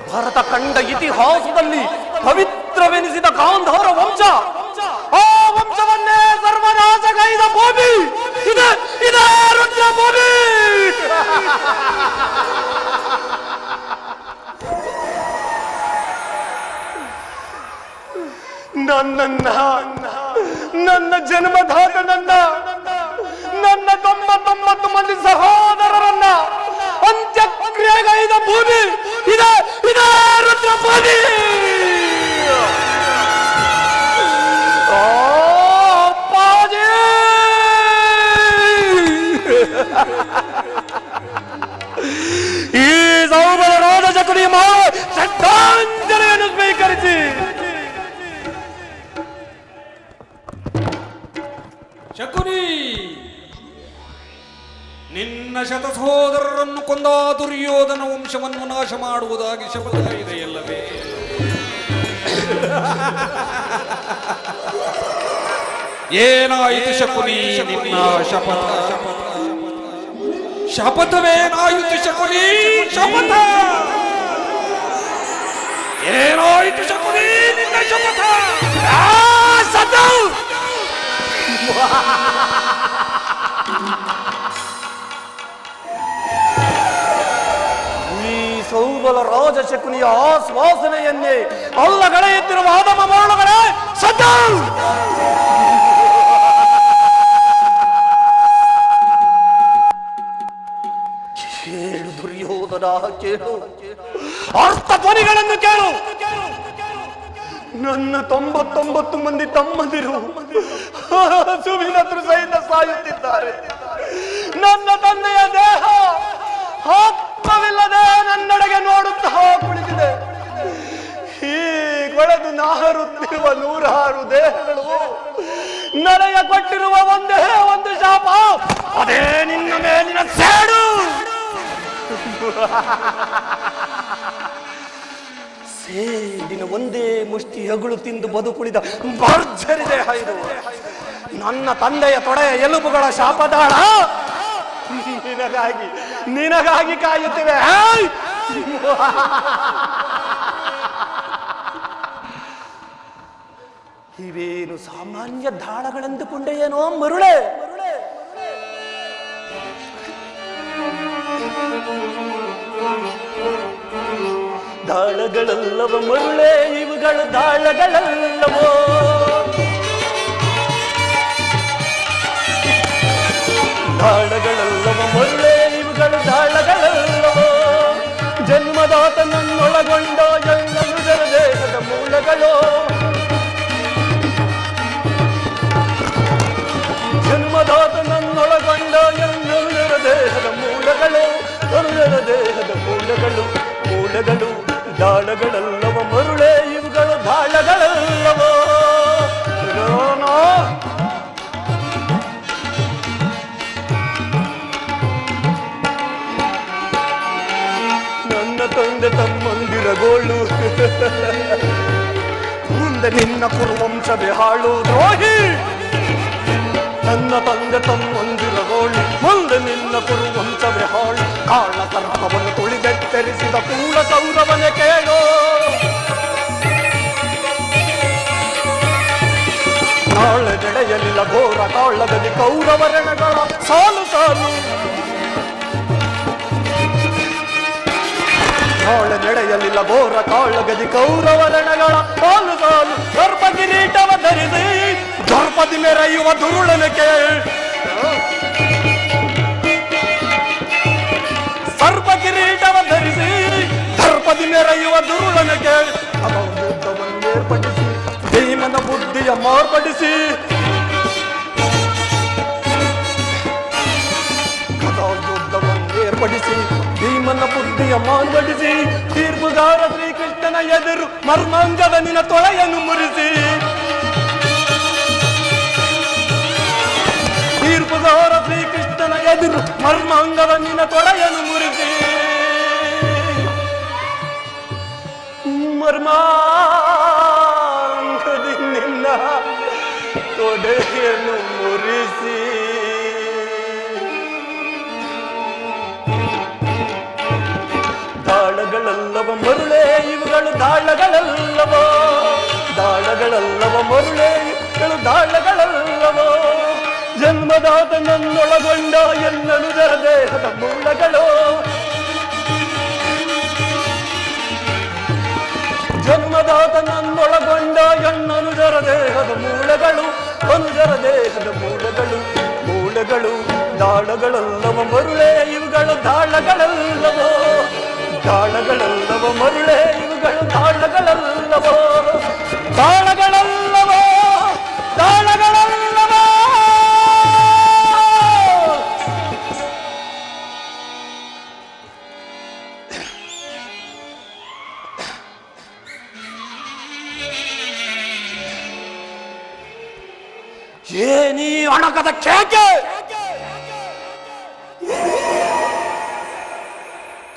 ಭಾರತ ಕಂಡ ಇತಿಹಾಸದಲ್ಲಿ ಪವಿತ್ರವೆನಿಸಿದ ಗಾಂಧಾರ ವಂಶ, ಆ ವಂಶವನ್ನೇ ಸರ್ವನಾಶಗೈದ ಭೂಮಿ ಇದೆ ಇದೆ ರುದ್ರ ಭೂಮಿ. ನನ್ನ ಜನ್ಮದಾತನನ್ನ, ನನ್ನ 99 ಮಂದಿ ಸಹೋದರರನ್ನ ಅಂತ್ಯಕ್ರಿಯೆಗೈದ ಭೂಮಿ ಇದೆ ಇದೆ ರುದ್ರ ಭೂಮಿ. ಓ ಅಪ್ಪಾಜಿ, ಈ ಸೌಬಲ ರಾಜಚಕ್ರಿ ಮಾವ ಶ್ರದ್ಧಾಂಜಲಿಯನ್ನು ಸ್ವೀಕರಿಸಿ. ಶಕುನಿ, ನಿನ್ನ ಶತ ಸಹೋದರರನ್ನು ಕೊಂದ ದುರ್ಯೋಧನ ವಂಶವನ್ನು ನಾಶ ಮಾಡುವುದಾಗಿ ಶಪಥ ಇದೆಯಲ್ಲವೇ? ಏನಾಯಿತು ಶಕುನಿ ನಿನ್ನ ಶಪಥ? ಶಪಥವೇನಾಯಿತು ಶಕುನಿ? ಶಪಥ ಏನಾಯಿತು ಶಕುನಿ ನಿನ್ನ ಶಪಥ? ಈ ಸೌಬಲ ಸೌಬಲ ರಾಜಶಕುನಿಯ ಆಶ್ವಾಸನೆಯನ್ನೇ ಅಲ್ಲಗಳೆಯುತ್ತಿರುವ ಆದಮ ಮರಳುಗಳೇ ಸದ್ದು! ಕೇಳು ದುರ್ಯೋಧನ, ಕೇಳು, ಅರ್ಥ ಧ್ವನಿಗಳನ್ನು ಕೇಳು. ನನ್ನ 99 ಮಂದಿ ತಮ್ಮಂದಿರು ಸುವಿನ ಸಹಿತ ಸಾಯುತ್ತಿದ್ದಾರೆ. ನನ್ನ ತಂದೆಯ ದೇಹ ಆತ್ಮವಿಲ್ಲದೆ ನನ್ನೆಡೆಗೆ ನೋಡುತ್ತಾ ಕುಳಿತಿದೆ. ಈ ಕೊಳೆದು ನಾರುತ್ತಿರುವ 106 ದೇಹಗಳು ನನಗೆ ಕೊಟ್ಟಿರುವ ಒಂದೇ ಒಂದು ಶಾಪ, ಅದೇ ನಿನ್ನ ಮೇಲಿನ ಸೇಡು. ಸೇಡಿನ ಒಂದೇ ಮುಷ್ಟಿ ಹೆಗುಳು ತಿಂದು ಬದುಕುಳಿದ ಭರ್ಜರಿ ದೇಹ ಇದು. ನನ್ನ ತಂದೆಯ ತೊಡೆಯ ಎಲುಬುಗಳ ಶಾಪದಾಳ ನಿನಗಾಗಿ ಕಾಯುತ್ತಿವೆ. ಇವೇನು ಸಾಮಾನ್ಯ ದಾಳಗಳೆಂದುಕೊಂಡೆಯೇನೋ ಮರುಳೆ? ದಾಳಗಳಲ್ಲವ ಮರುಳೆ, ಇವುಗಳು ದಾಳಗಳಲ್ಲವೋ? ದಾಳಗಳಲ್ಲವ ಮರುಳೆ, ಇವುಗಳು ದಾಳಗಳಲ್ಲವೋ? ಜನ್ಮದಾತ ನನ್ನೊಳಗೊಂಡ ಎಲ್ಲನು ದೇಹದ ಮೂಲಗಳು. ಜನ್ಮದಾತ ನನ್ನೊಳಗೊಂಡ ಎಲ್ಲರ ದೇಹದ ಮೂಲಗಳು, ಎಲ್ಲರ ದೇಹದ ಮೂಲಗಳು. ಮೂಲಗಳು ದಾಳಗಳಲ್ಲವ ಮರುಳೆ, ಇವುಗಳು ದಾಳಗಳಲ್ಲವೋ? ನನ್ನ ತಂದೆ ತಮ್ಮಂದಿರಗೋಳು, ಮುಂದೆ ನಿನ್ನ ಕುರುವಂಶವೇ ಹಾಳು ದ್ರೋಹಿ. ನನ್ನ ತಂದೆ ತಮ್ಮಂದಿರಗೋಳು, ಮುಂದೆ ನಿನ್ನ ಕುರುವಂಶವೇ ಹಾಳು. ಕಾಳ ಸರ್ಪವನ್ನು ತುಳಿದೆತ್ತರಿಸಿದ ಕೂಳ ಕೌರವನೆ ಕೇಳೋ. ನಾಳೆ ನಡೆಯಲಿಲ್ಲ ಘೋರ ಕಾಳಗದಿ ಕೌರವರಣಗಳ ಸಾಲು ಸಾಲು. ನಾಳೆ ನಡೆಯಲಿಲ್ಲ ಘೋರ ಕಾಳಗದಿ ಕೌರವರಣಗಳ ಸಾಲು ಸಾಲು. ಸರ್ಪ ಕಿರೀಟವ ಧರಿಸಿ ದ್ರೌಪದಿ ಮೆರೆಯುವ ದುರುಳನೆ ಕೇಳು. ಸರ್ಪ ಕಿರೀಟವ ಧರಿಸಿ ದ್ರೌಪದಿ ಮೆರೆಯುವ ದುರುಳನ ಕೇಳಿ. ಯುದ್ಧವನ್ನು ಏರ್ಪಡಿಸಿ ಭೀಮನ ಬುದ್ಧಿಯ ಮಾರ್ಪಡಿಸಿ, ಯುದ್ಧವನ್ನು ಏರ್ಪಡಿಸಿ ಭೀಮನ ಬುದ್ಧಿಯ ಮಾರ್ಪಡಿಸಿ, ತೀರ್ಪುಗಾರ ಶ್ರೀಕೃಷ್ಣನ ಎದುರು ಮರ್ಮಾಂಗದ ನಿನ್ನ ತೊಳೆಯನ್ನು ಮುರಿಸಿ. ತೀರ್ಪುಗಾರ ಶ್ರೀಕೃಷ್ಣನ ಎದುರು ಮರ್ಮಾಂಗದ ನಿನ್ನ ತೊಡೆಯನ್ನು ಮುರಿಸಿ. ಮರ್ಮಾಂಗದಿ ನಿನ್ನ ತೊಡೆಯನ್ನು ಮುರಿಸಿ. ದಾಳಗಳಲ್ಲವ ಮರುಳೆ, ಇವುಗಳು ದಾಳಗಳಲ್ಲವೋ? ದಾಳಗಳಲ್ಲವ ಮರುಳೆ, ಇವುಗಳು ದಾಳಗಳಲ್ಲವೋ? ಜನ್ಮದಾತ ನನ್ನೊಳಗೊಂಡ ಎಲ್ಲನು ಜರ ದೇಹದ ಮೂಲಗಳು. ಜನ್ಮದಾತ ನನ್ನೊಳಗೊಂಡ ಎಣ್ಣನು ಜರ ದೇಹದ ಮೂಲಗಳು, ಅನುಜರ ದೇಹದ ಮೂಲಗಳು. ಮೂಲಗಳು ದಾಳಗಳಲ್ಲವ ಮರುಳೆ, ಇವುಗಳು ದಾಳಗಳಲ್ಲವೋ? ದಾಳಗಳಲ್ಲವ ಮರುಳೆ, ಇವುಗಳು ದಾಳಗಳಲ್ಲವೋ? ದಾಳಗಳಲ್ಲವೋ? ದಾಳಗಳಲ್ಲವೋ? ಏನಿ ಅಣಕದ ಕೇಕೆ,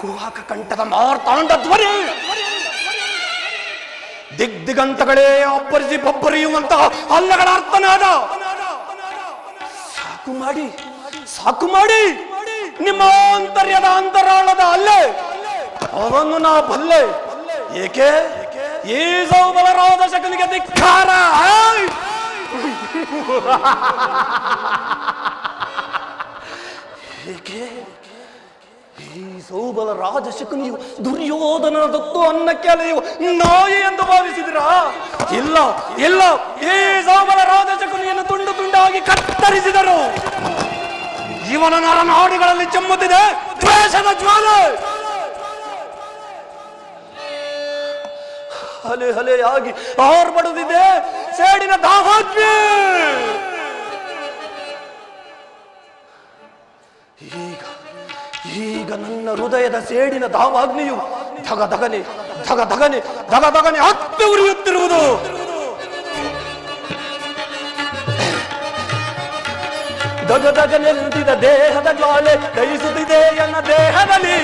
ಕುಹಕ ಕಂಠದ ಮಾರ್ತಾಂಡ ಧ್ವನಿ, ದಿಗ್ದಿಗಂತಗಳೇ ಅಬ್ಬರಿಸಿ ಬಬ್ಬರಿಯುವಂತಹ ಹಲ್ಲಗಳ ಅರ್ಥನಾದ. ಸಾಕು ಮಾಡಿ, ಸಾಕು ಮಾಡಿ. ನಿಮ್ಮ ಆಂತರ್ಯದ ಅಂತರಾಳದ ಅಲ್ಲೇ ಅವನು ನಾ ಬಲ್ಲೆ. ಏಕೆ ಈ ಸೌಬಲ ರಾಜಶಕನಿಗೆ ಧಿಕ್ಕಾರ. ಏಕೆ ಈ ಸೌಬಲ ರಾಜಶಕುನಿಯು ದುರ್ಯೋಧನನ ದತ್ತು ಅನ್ನಕ್ಕೆ ಅಲೆಯುವ ನಾಯಿ ಎಂದು ಭಾವಿಸಿದಿರಾ? ಇಲ್ಲ ಇಲ್ಲ, ಈ ಸೌಬಲ ರಾಜಶಕುನಿಯನ್ನು ತುಂಡು ತುಂಡಾಗಿ ಕತ್ತರಿಸಿದರು. ಇವನ ನರನಾಡಿಗಳಲ್ಲಿ ಚೆಮ್ಮುತ್ತಿದೆ ದ್ವೇಷದ ಜ್ವಾಲೆ. ಅಲೆ ಅಲೆಯಾಗಿ ಆರ್ಬಡುತ್ತಿದೆ ಸೇಡಿನ ದಾವಾಗ್ನಿ. ಈಗ ನನ್ನ ಹೃದಯದ ಸೇಡಿನ ದಾವಾಗ್ನಿಯು ಧಗಧಗನೆ ಧಗಧಗನೆ ಧಗಧಗನೆ ಹತ್ತಿ ಉರಿಯುತ್ತಿರುವುದು. ಧಗಧಗನೆಂದಿದ ದೇಹದ ಜ್ವಾಲೆ ದಹಿಸುತ್ತಿದೆ ಎನ್ನ ದೇಹದಲ್ಲಿ.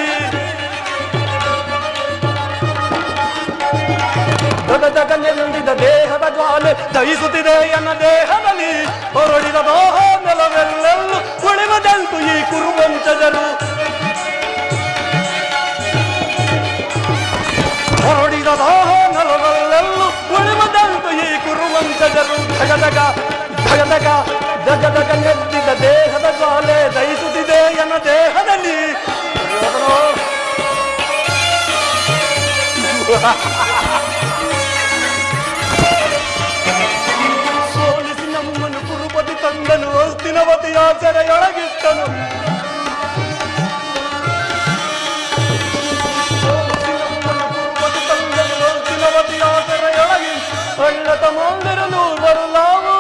ಧಗಧಗನೆಂದಿದ ದೇಹದ ಜ್ವಾಲೆ ದಹಿಸುತ್ತಿದೆ ಎನ್ನ ದೇಹದಲ್ಲಿ. ಹೊರಡಿದ ದಾಹ ನೆಲವೆಲ್ಲೆಲ್ಲೂ ಉಳಿವದಂತು ಈ ಕುರುವಂಶಜರು. ಹೊರಡಿದ ದಾಹ ನೆಲವೆಲ್ಲೆಲ್ಲೂ ಉಳಿವದಂತು ಈ ಕುರುವಂಶಜರು. ಧಗಧಗ ಧಗಧಗ ಧಗಧಗನೆದ್ದಿದ ದೇಹದ ಜ್ವಾಲೆ ದಹಿಸುತ್ತಿದೆ ಎನ್ನ ದೇಹದಲ್ಲಿ. ಸೋಲಿಸಿ ನಮ್ಮನ್ನು ಕುರುಪತಿ ತಂದನು, ಹಸ್ತಿನವತಿಯ ಸೆರೆಯೊಳಗಿಟ್ಟನು. ಸೋಲಿಸಿ ನಮ್ಮನ್ನು ಕುರುಪತಿ ತಂದನು, ಹಸ್ತಿನವತಿಯ ಸೆರೆಯೊಳಗಿ ಅಣ್ಣತ ಮಂದಿರನು ಬರಲಾವು.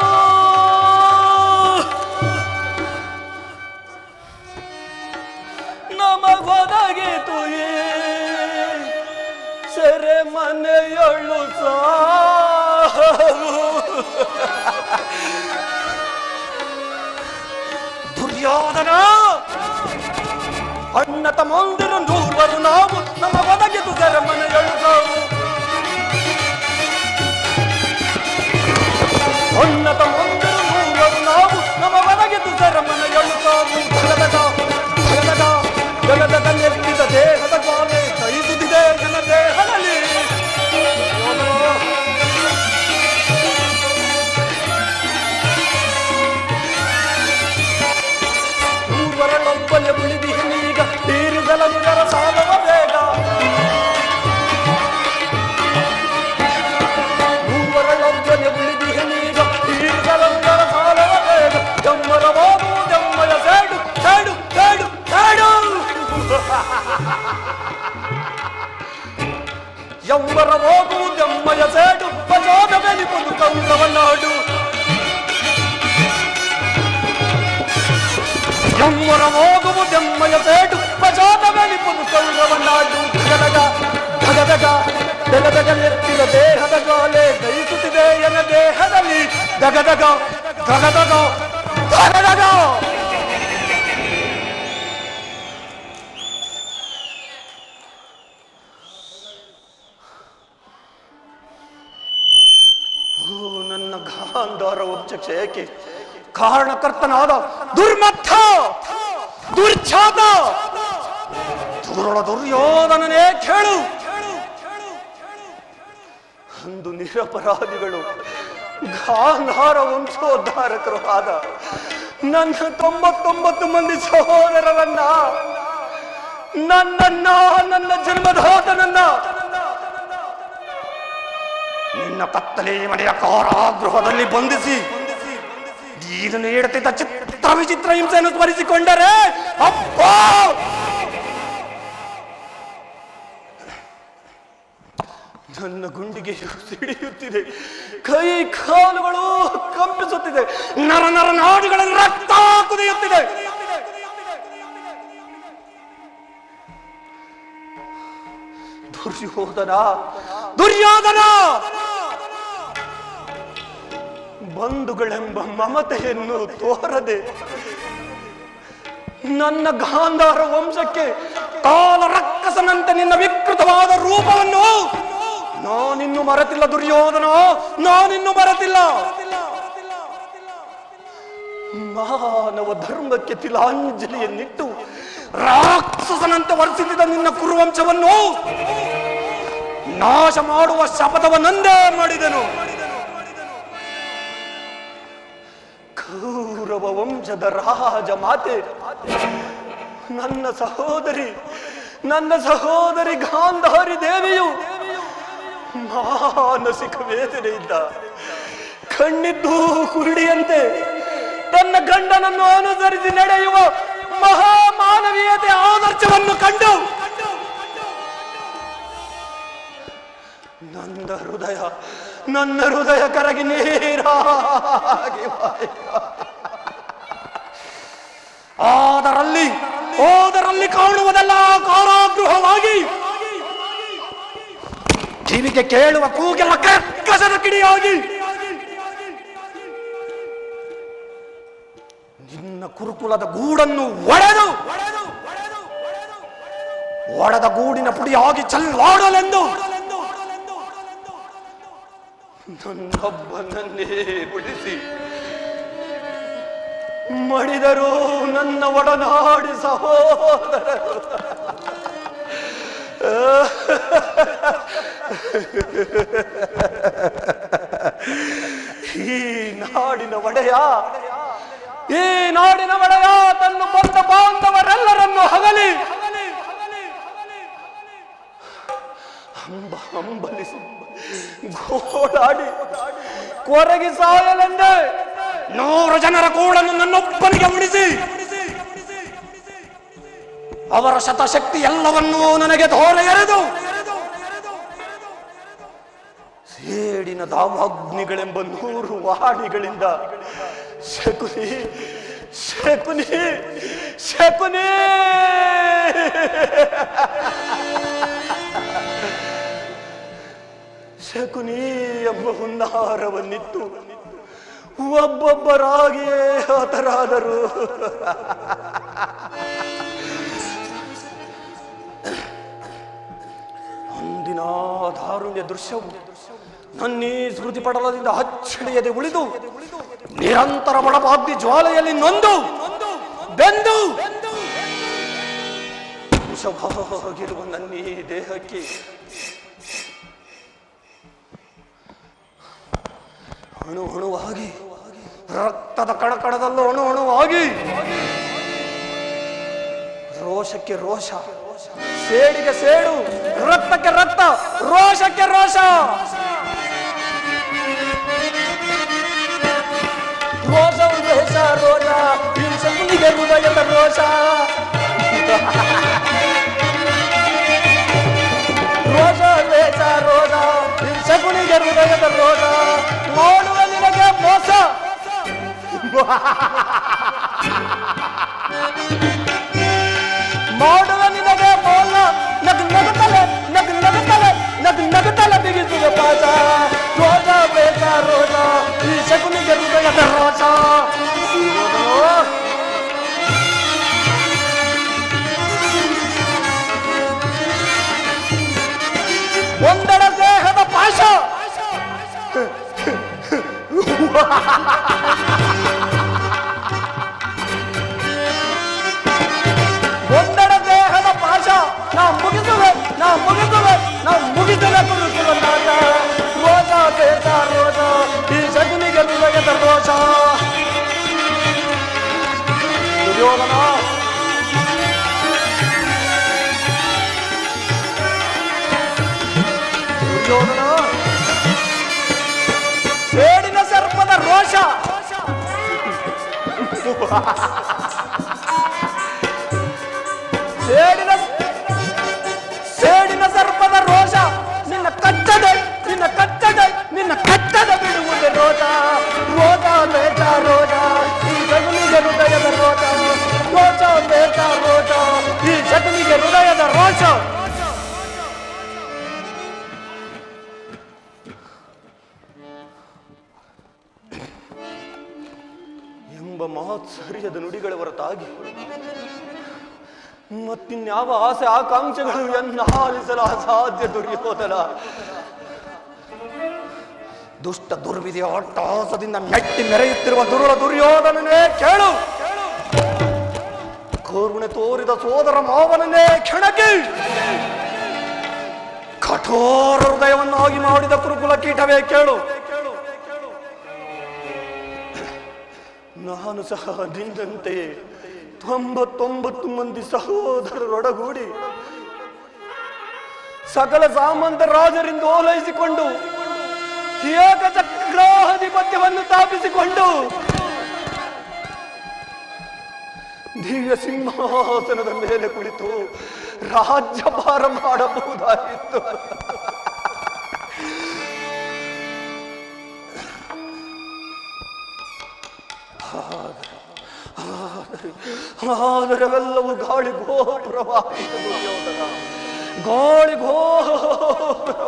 ನಮಗೊದಗಿತು ಈ ಸೆರೆ ಮನೆಯೊಳ್ಳು ಸಾವು. ದುರ್ಯೋಧನ ಅಣ್ಣ ತಮ್ಮಂದಿರ ನೂರ್ವರು ನಾವು, ನಮ್ಮ ಒದಗಿತು ಸೆರೆ ಮನೆಯೊಳ್ಳು ಸಾವು. ಅಣ್ಣ ತಮ್ಮಂದಿರ ನೂರ್ವರು ನಾವು, ನಮ್ಮ ಒದಗಿತು ಸೆರೆ ಮನೆಯೊಳ್ಳು ಸಾವು. ಧಗಧಗ ಧಗಧಗ ಧಗಧಗ ನೆತ್ತಿದ ದೇಹದ ಜ್ವಾಲೆ ದಹಿಸುತ್ತಿದೆ ನನ್ನ ದೇಹದಲ್ಲಿ. ನೂರ್ವರಳೊಬ್ಬನೆ ಉಳಿದಿಹನೀಗ ತೀರಿಸಲನು ಜರ ಸಾಲವ ಬೇಗ. ನೂರ್ವರಳೊಬ್ಬನೆ ಉಳಿದಿಹನೀಗ ತೀರಿಸಲನು ಜರ ಸಾಲವ ಬೇಗ. ಜಮ್ಮರ ಬಾಬು ಜಮ್ಮಯ ಸೇಡು ಸೇಡು ಸೇಡು ಸೇಡು. ಯಮ್ಮರ ಹೋಗು ಜಮ್ಮಯ ಸೇಡು ಪಜೋದ ಬೆಲಿಪುದು ಕೌರವನಾಡು. ಯಮ್ಮರ ಹೋಗುವು ಜಮ್ಮಯ ಸೇಡು ಪಜೋದ ಬೆಲಿಪುದು ಕೌರವನಾಡು. ಧಗಧಗ ಧಗಧಗ ಧಗಧಗ ನೆತ್ತಿದ ದೇಹದ ಜ್ವಾಲೆ ದಹಿಸುತ್ತಿದೆ ಎನ್ನ ದೇಹದಲ್ಲಿ. ಧಗಧಗ ಧಗಧಗ ಧಗಧಗ. ನನ್ನ ಗಾಂಧಾರ ವಂಶಕ್ಷಯಕ್ಕೆ ಕಾರಣಕರ್ತನಾದ ದುರ್ಮತ್ತ ದುರ್ಛಾತ ದುರುಳ ದುರ್ಯೋಧನನೇ ಕೇಳು. ಅಂದು ನಿರಪರಾಧಿಗಳು ಗಾಂಧಾರ ವಂಶೋದ್ಧಾರಕರು ಆದ ನನ್ನ 99 ಮಂದಿ ಸಹೋದರರನ್ನ, ನನ್ನನ್ನ, ನನ್ನ ಜನ್ಮದಾತನನ್ನ ನಿನ್ನ ಕತ್ತಲೆ ಮನೆಯ ಕಾರಾಗೃಹದಲ್ಲಿ ಬಂಧಿಸಿ ನೀನು ನೀಡುತ್ತಿದ್ದ ಚಿತ್ರ ವಿಚಿತ್ರ ಹಿಂಸೆಯನ್ನು ಸ್ಮರಿಸಿಕೊಂಡರೆ ಅಪ್ಪ ನನ್ನ ಗುಂಡಿಗೆಯು ಸಿಡಿಯುತ್ತಿದೆ, ಕೈ ಕಾಲುಗಳು ಕಂಪಿಸುತ್ತಿದೆ, ನರ ನರ ನಾಡಿಗಳಲ್ಲಿ ರಕ್ತ ಕುದಿಯುತ್ತಿದೆ. ದುರ್ಯೋಧನ ದುರ್ಯೋಧನ, ಬಂಧುಗಳೆಂಬ ಮಮತೆಯನ್ನು ತೋರದೆ ನನ್ನ ಗಾಂಧಾರ ವಂಶಕ್ಕೆ ಕಾಲ ರಕ್ಕಸನಂತೆ ನಿನ್ನ ವಿಕೃತವಾದ ರೂಪವನ್ನು ನಾನಿನ್ನು ಮರೆತಿಲ್ಲ. ದುರ್ಯೋಧನ, ನಾನಿನ್ನು ಮರೆತಿಲ್ಲ. ಮಾನವ ಧರ್ಮಕ್ಕೆ ತಿಲಾಂಜಲಿಯನ್ನಿಟ್ಟು ರಾಕ್ಷಸನಂತೆ ವರ್ತಿಸಿದ ನಿನ್ನ ಕುರುವಂಶವನ್ನು ನಾಶ ಮಾಡುವ ಶಪಥವನ್ನಂದೇ ಮಾಡಿದನು. ಕೌರವ ವಂಶದ ರಾಜ ಮಾತೆ, ನನ್ನ ಸಹೋದರಿ, ನನ್ನ ಸಹೋದರಿ ಗಾಂಧಾರಿ ದೇವಿಯು ಮಾನಸಿಕ ವೇದನೆಯಿಂದ ಕಣ್ಣಿದ್ದು ಕುರುಡಿಯಂತೆ ತನ್ನ ಗಂಡನನ್ನು ಅನುಸರಿಸಿ ನಡೆಯುವ ಮಹಾಮಾನವೀಯತೆ ಆದರ್ಶವನ್ನು ಕಂಡು ನನ್ನ ಹೃದಯ ಕರಗಿ ನೀರಾಗಿ ಅದರಲ್ಲಿ ಕಾಣುವುದಲ್ಲ ಕಾರಾಗೃಹವಾಗಿ, ಕಿವಿಗೆ ಕೇಳುವ ಕೂಗೆಲ್ಲ ಕಸದ ಕಿಡಿಯಾಗಿ, ನಿನ್ನ ಕುರುಕುಲದ ಗೂಡನ್ನು ಒಡೆದ ಗೂಡಿನ ಪುಡಿಯಾಗಿ ಚೆಲ್ಲಾಡಲೆಂದು ನನ್ನೊಬ್ಬನನ್ನೇ ಉಳಿಸಿ ಮಡಿದರು ನನ್ನ ಒಡನಾಡಿ ಸಹೋದರರು. ಈ ನಾಡಿನ ಒಡೆಯ ತನ್ನ ಬಂದ ಬಾಂಧವರೆಲ್ಲರನ್ನು ಹಗಲಿ ಹಂಬಲಿಸಿ ಗೋಳಾಡಿ ಕೊರಗಿ ಸಾಯಲೆಂದೇ 100 ಜನರ ಕೂಡನ್ನು ನನ್ನೊಬ್ಬನಿಗೆ ಉಳಿಸಿ ಅವರ ಶತಶಕ್ತಿ ಎಲ್ಲವನ್ನೂ ನನಗೆ ಧೋರೆ ಎರೆದು ಸೇಡಿನ ದಾವಾಗ್ನಿಗಳೆಂಬ 100 ವಾಣಿಗಳಿಂದ ಶಕುನಿ ಎಂಬ ಹುನ್ನಾರವನ್ನಿತ್ತು ಒಬ್ಬೊಬ್ಬರಾಗಿಯೇ ಹತರಾದರು. ಅಂದಿನ ದಾರುಣ್ಯ ದೃಶ್ಯವು ನನ್ನೀ ಸ್ಮೃತಿ ಪಟಲದಿಂದ ಅಚ್ಚಳಿಯದೆ ಉಳಿದು ನಿರಂತರ ಬಡಪಾಗ್ನಿ ಜ್ವಾಲೆಯಲ್ಲಿ ನೊಂದು ಬೆಂದು ವಿಷವಾಗಿರುವ ನನ್ನೀ ದೇಹಕ್ಕೆ ಅಣುವಾಗಿ ರಕ್ತದ ಕಣಕಣದಲ್ಲೂ ಅಣುವಾಗಿ ರೋಷಕ್ಕೆ ರೋಷ, ಸೇಡಿಗೆ ಸೇಡು, ರಕ್ತಕ್ಕೆ ರಕ್ತ, ರೋಷಕ್ಕೆ ರೋಷ. ರೋಷ ರೋಷ ರೋಷ ಶಕುನಿಗೆ ಹೃದಯದ ರೋಷ. ರೋಷ ವೇಷ ರೋಷ ಶಕುನಿಗೆ ಹೃದಯದ ರೋಷ. ಮಾಡುವ ನಿನಗೆ ಮೋಸ, ಮಾಡುವ ನಿನಗೆ ಮೋಸ. ನಗುತ್ತಲೆ ಬಿಗಿಸುವ ಪಾಠ. ರೋಷ ವೇಷ ರೋಷ ಈ ಶಕುನಿಗೆ ಹೃದಯದ ರೋಷ. ಒಂದರ ದೇಹದ ಪಾಶ, ಒಂದರ ದೇಹದ ಪಾಶ ನಾ ಮುಗಿಸುವೆ ಕುರುಕುಲ ನಾಟ. ರೋಷ ವೇಷ ರೋಷ ಈ ಶಕುನಿಗೆ ಹೃದಯದ ರೋಷ. ದುರ್ಯೋಧನ ಸೇಡಿನ ಸರ್ಪದ ರೋಷ. ಸೇಡಿನ ಸರ್ಪದ ರೋಷ. ನಿನ್ನ ಕಚ್ಚದೆ ಬಿಡುವುದು ರೋಷ. ರೋಷ ವೇಷ ರೋಷ ಈ ಶಕುನಿಗೆ ಹೃದಯದ ರೋಷ. ರೋಷ ವೇಷ ರೋಷ ಈ ಶಕುನಿಗೆ ಹೃದಯದ ರೋಷ. ಎಂಬ ಮಹೋತ್ಸರ್ಯದ ನುಡಿಗಳ ಹೊರತಾಗಿ ಮತ್ತಿನ್ಯಾವ ಆಸೆ ಆಕಾಂಕ್ಷೆಗಳು ಎನ್ನ ಆಲಿಸಲು ಅಸಾಧ್ಯ. ದುರ್ಯೋಧನ ದುಷ್ಟ ದುರ್ವಿಧಿಯ ಅಟ್ಟಹಾಸದಿಂದ ಮೆಟ್ಟಿ ಮೆರೆಯುತ್ತಿರುವ ದುರ್ಯೋಧನನೇ ಕೇಳು. ಕರುಣೆ ತೋರಿದ ಸೋದರ ಮಾವನನ್ನೇ ಕೆಣಕಿ ಕಠೋರ ಹೃದಯವನ್ನಾಗಿ ಮಾಡಿದ ಕುರುಕುಲ ಕೀಟವೇ ಕೇಳು. ನಾನು ಸಹ ನಿನ್ನಂತೆಯೇ 99 ಮಂದಿ ಸಹೋದರರೊಡಗೂಡಿ ಸಕಲ ಸಾಮಂತ ರಾಜರಿಂದ ಓಲೈಸಿಕೊಂಡು ಏಕಚಕ್ರಾಧಿಪತ್ಯವನ್ನು ಸ್ಥಾಪಿಸಿಕೊಂಡು ದಿವ್ಯ ಸಿಂಹಾಸನದ ಮೇಲೆ ಕುಳಿತು ರಾಜ್ಯಭಾರ ಮಾಡಬಹುದಾಗಿತ್ತು. ಆದರವೆಲ್ಲವೂ ಗಾಳಿ ಗೋಪುರವಾಯಿತು. ದುರ್ಯೋಧನ ಗಾಳಿ ಗೋಪುರವಾಯಿತು.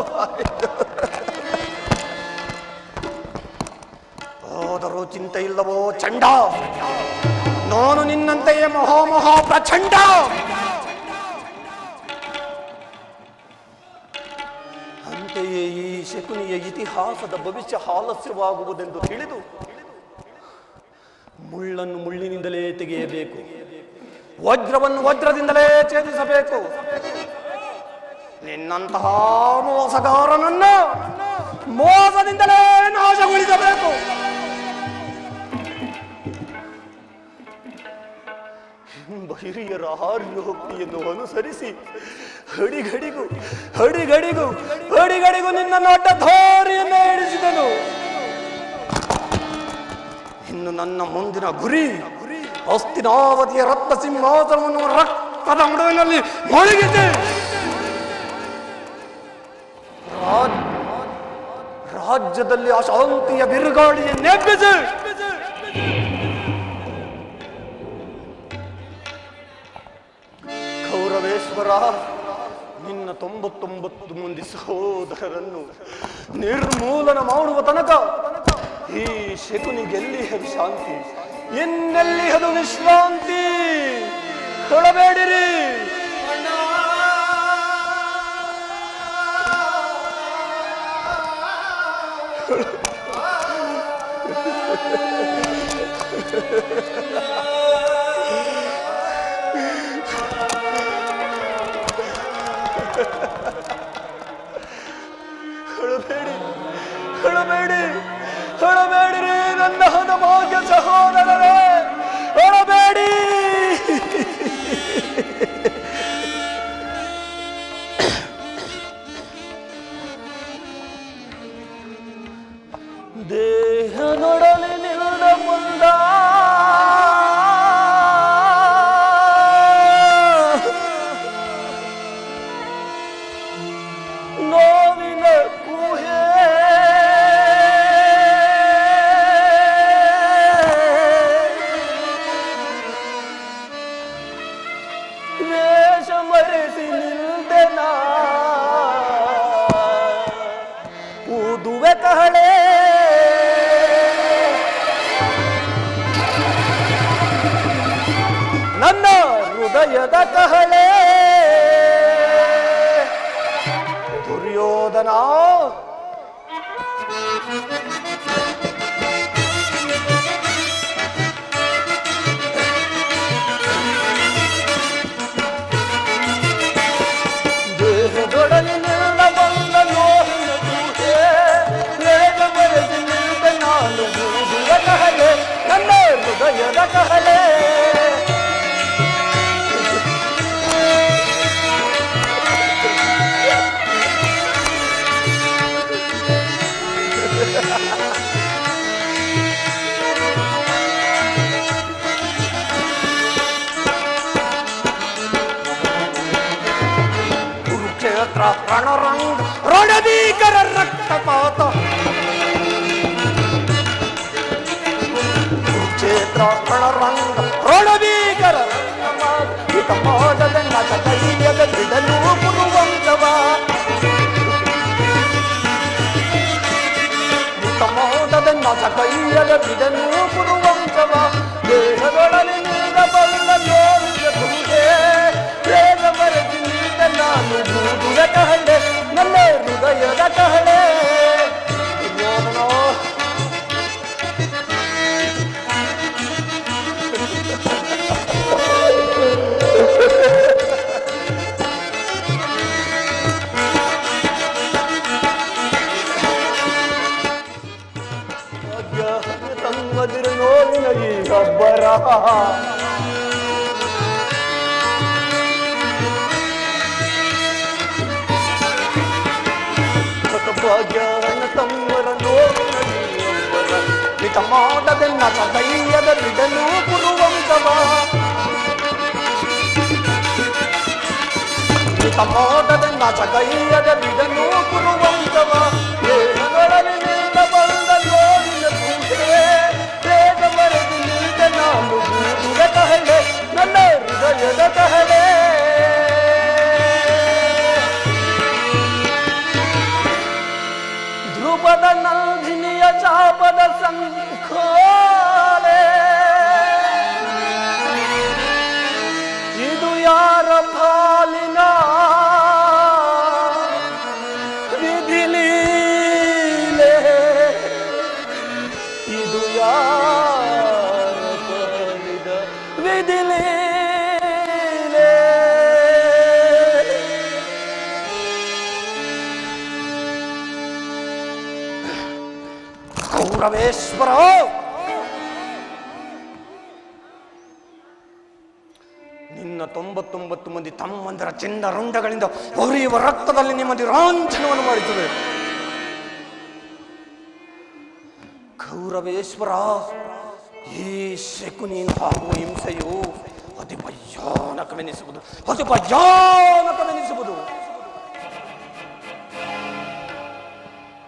ಆದರೂ ಚಿಂತೆ ಇಲ್ಲವೋ ಚಂಡ, ನಾನು ನಿನ್ನಂತೆಯೇ ಮಹಾ ಪ್ರಚಂಡ. ಅಂತೆಯೇ ಈ ಶಕುನಿಯ ಇತಿಹಾಸದ ಭವಿಷ್ಯ ಆಲಸ್ಯವಾಗುವುದೆಂದು ತಿಳಿದು ಮುಳ್ಳನ್ನು ಮುಳ್ಳಿನಿಂದಲೇ ತೆಗೆಯಬೇಕು, ವಜ್ರವನ್ನು ವಜ್ರದಿಂದಲೇ ಛೇದಿಸಬೇಕು. ನಿನ್ನಂತಹ ಮೋಸಗಾರನನ್ನ ಮೋಸದಿಂದಲೇ ನಾಶಗೊಳಿಸಬೇಕು. ಎಂಬ ಹಿರಿಯರ ಆರ್ಯೋಕ್ತಿಯನ್ನು ಅನುಸರಿಸಿ ಹಡಿಗಡಿಗೂ ನಿನ್ನ ನೋಟ ಧಾರಿಯನ್ನು ಇಳಿಸಿದನು. ಇನ್ನು ನನ್ನ ಮುಂದಿನ ಗುರಿ ಹಸ್ತಿನಾವತಿಯ ರತ್ನ ಸಿಂಹಾಸನವನ್ನು ರಕ್ತದ ಮಡುವಿನಲ್ಲಿ ಮುಳುಗಿಸಿ ರಾಜ್ಯದಲ್ಲಿ ಅಶಾಂತಿಯ ಬಿರುಗಾಳಿಯನ್ನೆಬ್ಬಿಸಿ ಕೌರವೇಶ್ವರ ನಿನ್ನ 99 ಮಂದಿ ಸಹೋದರರನ್ನು ನಿರ್ಮೂಲನ ಮಾಡುವ ತನಕ ಈ ಶಕುನಿಗೆಲ್ಲಿಹದು ಶಾಂತಿ, ಇನ್ನೆಲ್ಲಿಹದು ವಿಶ್ರಾಂತಿ. ಕೊಡಬೇಡಿರಿ. ಹೊಳಬೇಡಿರಿ ನನ್ನ ಹದಭಾಗ್ಯ ಸಹೋದರರೇ, ಹೊಳಬೇಡಿ. ದೇಹದೊಡನೆ ನಿಲ್ದ ಮುಂದ ನೋವಿನ ಕೂಹೆ ವೇಷ ಮರೆಸಿ ನಿಲ್ದೆನ ಊದುವೆ ಕಹಳೆ ನನ್ನ ಹೃದಯದ ಕಹಳೆ. ದುರ್ಯೋಧನ ದೇಹದೊಡನೆ ನಿಲ್ಲ ಬಂದ ನೋವಿನ ಕೂಹೆ, ವೇಗ ಮರೆಸಿ ನಿಲ್ದ ನಾನು ಊದುವ ಕಹಳೆ, ನನ್ನ ಹೃದಯದ ಕಹಳೆ. ಕುರುಕ್ಷೇತ್ರ ರಣರಂಗ ರಣಭೀಕರ ರಕ್ತಪಾತ, ಕುರುಕ್ಷೇತ್ರ ರಣರಂಗ ರಣಭೀಕರ ರಕ್ತಪಾತ, ಹಿತಪಾದದ ನಟ ಕೈಯದ ಬಿಡಲು ಪುರುವಂತವ, ಹಿತಪಾದದ ನಟ ಕೈಯದ ಬಿಡಲು ಪುರುವಂತವ. ದೇಹದೊಡನೆ ನಿಲ್ದ ಬಲ್ಲ ನೋವಿನ ಕೂಹೆ, ವೇಗ ಮರೆಸಿ ನಿಲ್ದ ನಾನು ಊದುವ ಕಹಳೆ, ನನ್ನ ಹೃದಯದ ಕಹಳೆ. ತಮ್ಮದಿರ ನೋವಿನ ಈ ಅಬ್ಬರ ಭಾಗ್ಯನ ತಮ್ಮರ ನೋಡಿಯೊಬ್ಬರ ಮಿತ ಮಾಡದೆ ನಟ ದೈಯದ ಬಿಡಲು ಕುರುವಂತವ ಮಿತ ಮಾಡದೆ ನಟ ದೈಯದ ಬಿಡಲು ಕುರುವಂತವ ದೇಹಗಳಲ್ಲಿ ನಿಂತ ಬಂದ ನೋಡಿನ ಕೂಟೆ ಬೇಗ ಬರೆದು ನಿಂತ ನಾನು ಗೂಡುಗ ಕಹಳೆ ನನ್ನ ಹೃದಯದ ಕಹಳೆ ಧ್ರುಪದ ನಂದಿನಿಯ ಚಾಪದ ಸಂಖೋಲೆ ಇದು ಯಾರ ಪಾಲಿನ ವಿಧಿಲೀಲೆ ಇದು ಯಾರ ಪಾಲಿನ ವಿಧಿಲೀಲೆ ಕೌರವೇಶ್ವರ ನಿನ್ನ 99 ಮಂದಿ ತಮ್ಮಂದರ ಚಿನ್ನ ರುಂಡಗಳಿಂದ ಹೊರೆಯುವ ರಕ್ತದಲ್ಲಿ ನಿಮ್ಮದಿ ರಾಂಛನವನ್ನು ಮಾಡುತ್ತದೆ. ಕೌರವೇಶ್ವರ, ಈ ಶಕುನಿಯಿಂದ ಆಗುವ ಹಿಂಸೆಯು ಅತಿ ಭಯಾನಕವೆನಿಸುವುದು, ಅತಿ ಭಯಾನಕವೆನಿಸುವುದು.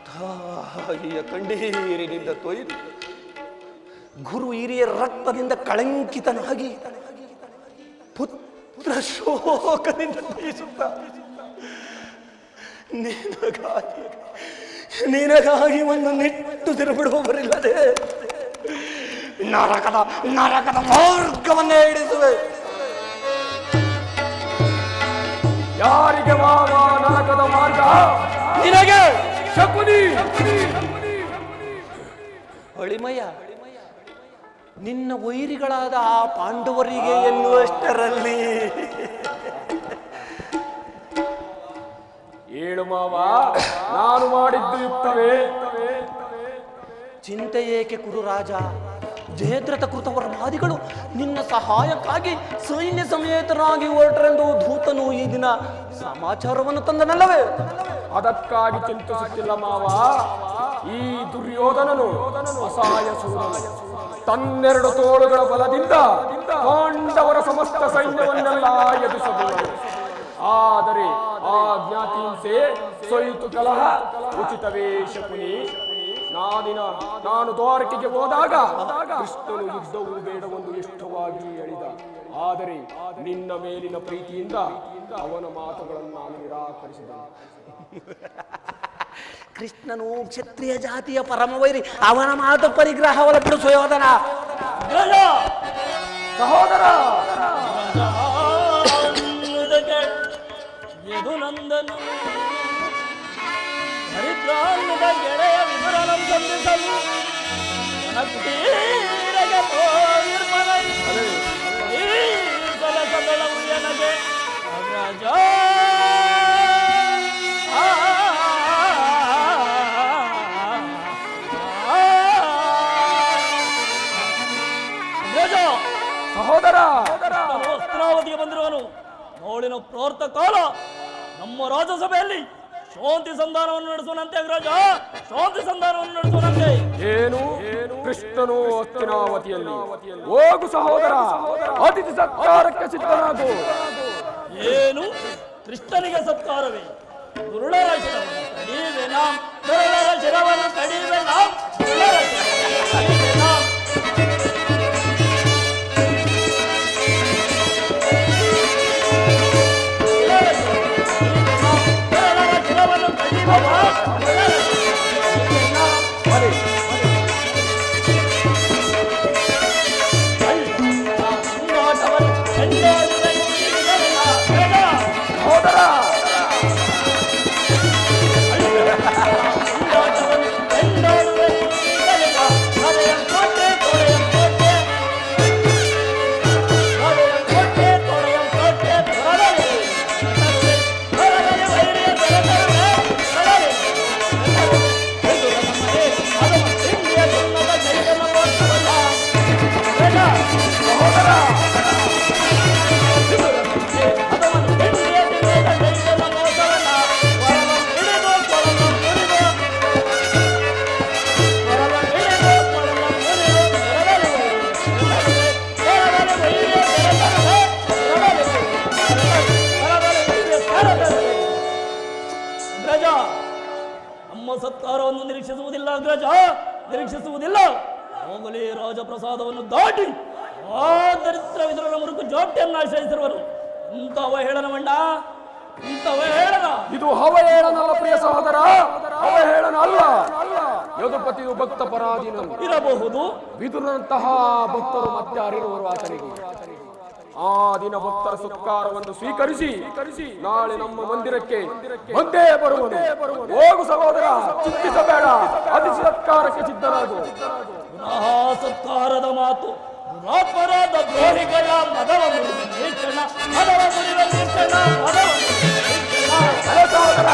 ತಾಯಿಯ ಕಣ್ಣೀರಿನಿಂದ ತೊಯ್ದು ಗುರು ಹಿರಿಯ ರಕ್ತದಿಂದ ಕಳಂಕಿತನಾಗಿ ಪುತ್ರ ಶೋಕದಿಂದ ಬಯಸುತ್ತ ನಿನಗಾಗಿ ಒಂದು ನಿಟ್ಟು ತಿರುಬಿಡುವವರಿಲ್ಲದೆ ನರಕದ ಮಾರ್ಗವನ್ನೇ ಹಿಡಿಸುವೆ. ಯಾರಿಗೆ ಮಾವ ನರಕದ ಮಾರ್ಗ? ನಿನಗೆ ಶಕುನಿ. ಹೊಳಿಮಯ್ಯ, ನಿನ್ನ ವೈರಿಗಳಾದ ಆ ಪಾಂಡವರಿಗೆ ಎನ್ನುವಷ್ಟರಲ್ಲಿ ಏಳು ಮಾವ, ನಾನು ಮಾಡಿದ್ದು ಯುಕ್ತವೇ? ಚಿಂತೆ ಏಕೆ ಕುರುರಾಜ? ಜಯದ್ರಥ ಕೃತವರ ಮಾದಿಗಳು ನಿನ್ನ ಸಹಾಯಕ್ಕಾಗಿ ಸೈನ್ಯ ಸಮೇತರಾಗಿ ಹೊರಟರೆಂದು ದೂತನು ಈ ದಿನ ಸಮಾಚಾರವನ್ನು ತಂದನಲ್ಲವೇ? ಅದಕ್ಕಾಗಿ ಚಿಂತಿಸುತ್ತಿಲ್ಲ ಮಾವ. ಈ ದುರ್ಯೋಧನನು ಅಸಹಾಯ ಸೂರನು. ತನ್ನೆರಡು ತೋಳುಗಳ ಬಲದಿಂದ ಪಾಂಡವರ ಸಮಸ್ತ ಸೈನ್ಯವನ್ನೆಲ್ಲ ಎದುರಿಸಬಹುದು. ಆದರೆ ಆ ಜ್ಞಾತಿಹಿಂಸೆ, ಸೊಯಿತು ಕಲಹ ಉಚಿತವೇ ಶಕುನಿ? ನಾನು ದ್ವಾರಕೆಗೆ ಹೋದಾಗ ಕೃಷ್ಣನು ಯುದ್ಧವು ಬೇಡವೆಂದು ಇಷ್ಟವಾಗಿ ಹೇಳಿದ. ಆದರೆ ನಿನ್ನ ಮೇಲಿನ ಪ್ರೀತಿಯಿಂದ ಅವನ ಮಾತುಗಳನ್ನು ನಾನು ನಿರಾಕರಿಸಿದ. ಕೃಷ್ಣನು ಕ್ಷತ್ರಿಯ ಜಾತಿಯ ಪರಮವೈರಿ, ಅವನ ಮಾತು ಪರಿಗ್ರಹವಲ್ಲ ಬಿಡು ಸುಯೋಧನ. ಸಹೋದರ ಯದುನಂದನು ಹರಿದ್ರಾನ್ನದ ಗೆಳೆಯ ವಿದುರನಂ ಸಂಧಿಸಲು ಜನಕೀರಗೆ ತೋರಿರ್ಮನೈ ಸಲಸದಳ ಉಯ್ಯನಗೆ ರಾಜ ಸಹೋದರ ಅಸ್ತ್ರಾವತಿಗೆ ಬಂದಿರುವನು. ನೋಡಿನ ಪ್ರಾರ್ಥ ಕಾಲ ನಮ್ಮ ರಾಜ್ಯಸಭೆಯಲ್ಲಿ ಶಾಂತಿ ಸಂಧಾನವನ್ನು ನಡೆಸುವಂತೆ ಅಗ್ರಜ, ಶಾಂತಿ ಸಂಧಾನವನ್ನು ನಡೆಸುವಂತೆ. ಏನು ಕೃಷ್ಣನು ಹಸ್ತಿನಾವತಿಯಲ್ಲಿ? ಹೋಗು ಸಹೋದರ, ಅತಿಥಿ ಸತ್ಕಾರಕ್ಕೆ ಸಿದ್ಧನಾಗು. ಏನು ಕೃಷ್ಣನಿಗೆ ಸತ್ಕಾರವೇ? ಗುರುಳರ ಶಿರವನ್ನು ಕಡಿವೆ ನಾಂ, ಗುರುಳರ ಶಿರವನ್ನು ಕಡಿವೆ ನಾಂ, ಗುರುಳರ ಶಿರವನ್ನು ಕಡಿವೆ ನಾಂ. ನಮ್ಮ ಸತ್ಕಾರವನ್ನು ನಿರೀಕ್ಷಿಸುವುದಿಲ್ಲ ಅಗ್ರಜ, ನಿರೀಕ್ಷಿಸುವುದಿಲ್ಲ. ಹೋಗಲಿ ರಾಜಪ್ರಸಾದವನ್ನು ದಾಟಿ ಆ ದರಿದ್ರ ವಿದುರನ ಮುರುಕು ಜೋಟಿಯನ್ನು ಆಶ್ರಯಿಸಿರುವರು. ಇಂಥ ಅವಹೇಳನ ಮಂಡ, ಇಂಥ ಅವಹೇಳನ. ಇದು ಅವಹೇಳನಲ್ಲ ಪ್ರಿಯ ಸಹೋದರ, ಅವಹೇಳನ ಅಲ್ಲ. ಯದುಪತಿಯು ಭಕ್ತ ಪರಾಧೀನ ಇರಬಹುದು. ವಿದುರನಂತಹ ಭಕ್ತರು ಮತ್ತಾರಿರುವರು ಆತನಿಗೆ. ಆ ದಿನ ಭಕ್ತರ ಸತ್ಕಾರವನ್ನು ಸ್ವೀಕರಿಸಿ ನಾಳೆ ನಮ್ಮ ಮಂದಿರಕ್ಕೆ ಬಂದೇ ಬರುವನು. ಹೋಗು ಸಹೋದರ, ಚಿಂತಿಸಬೇಡ, ಅತಿ ಸತ್ಕಾರಕ್ಕೆ ಸಿದ್ಧರಾಗು. ಪುನಃ ಸತ್ಕಾರದ ಮಾತು. ದುರಾಪರಾಧ ದ್ರೋಹಿಗಳ ಮದವ ಮುರಿದ ನೀಚನ, ಮದವ ಮುರಿದ ನೀಚನ, ಮದವ ಮುರಿದ ನೀಚನ. ಸಹೋದರ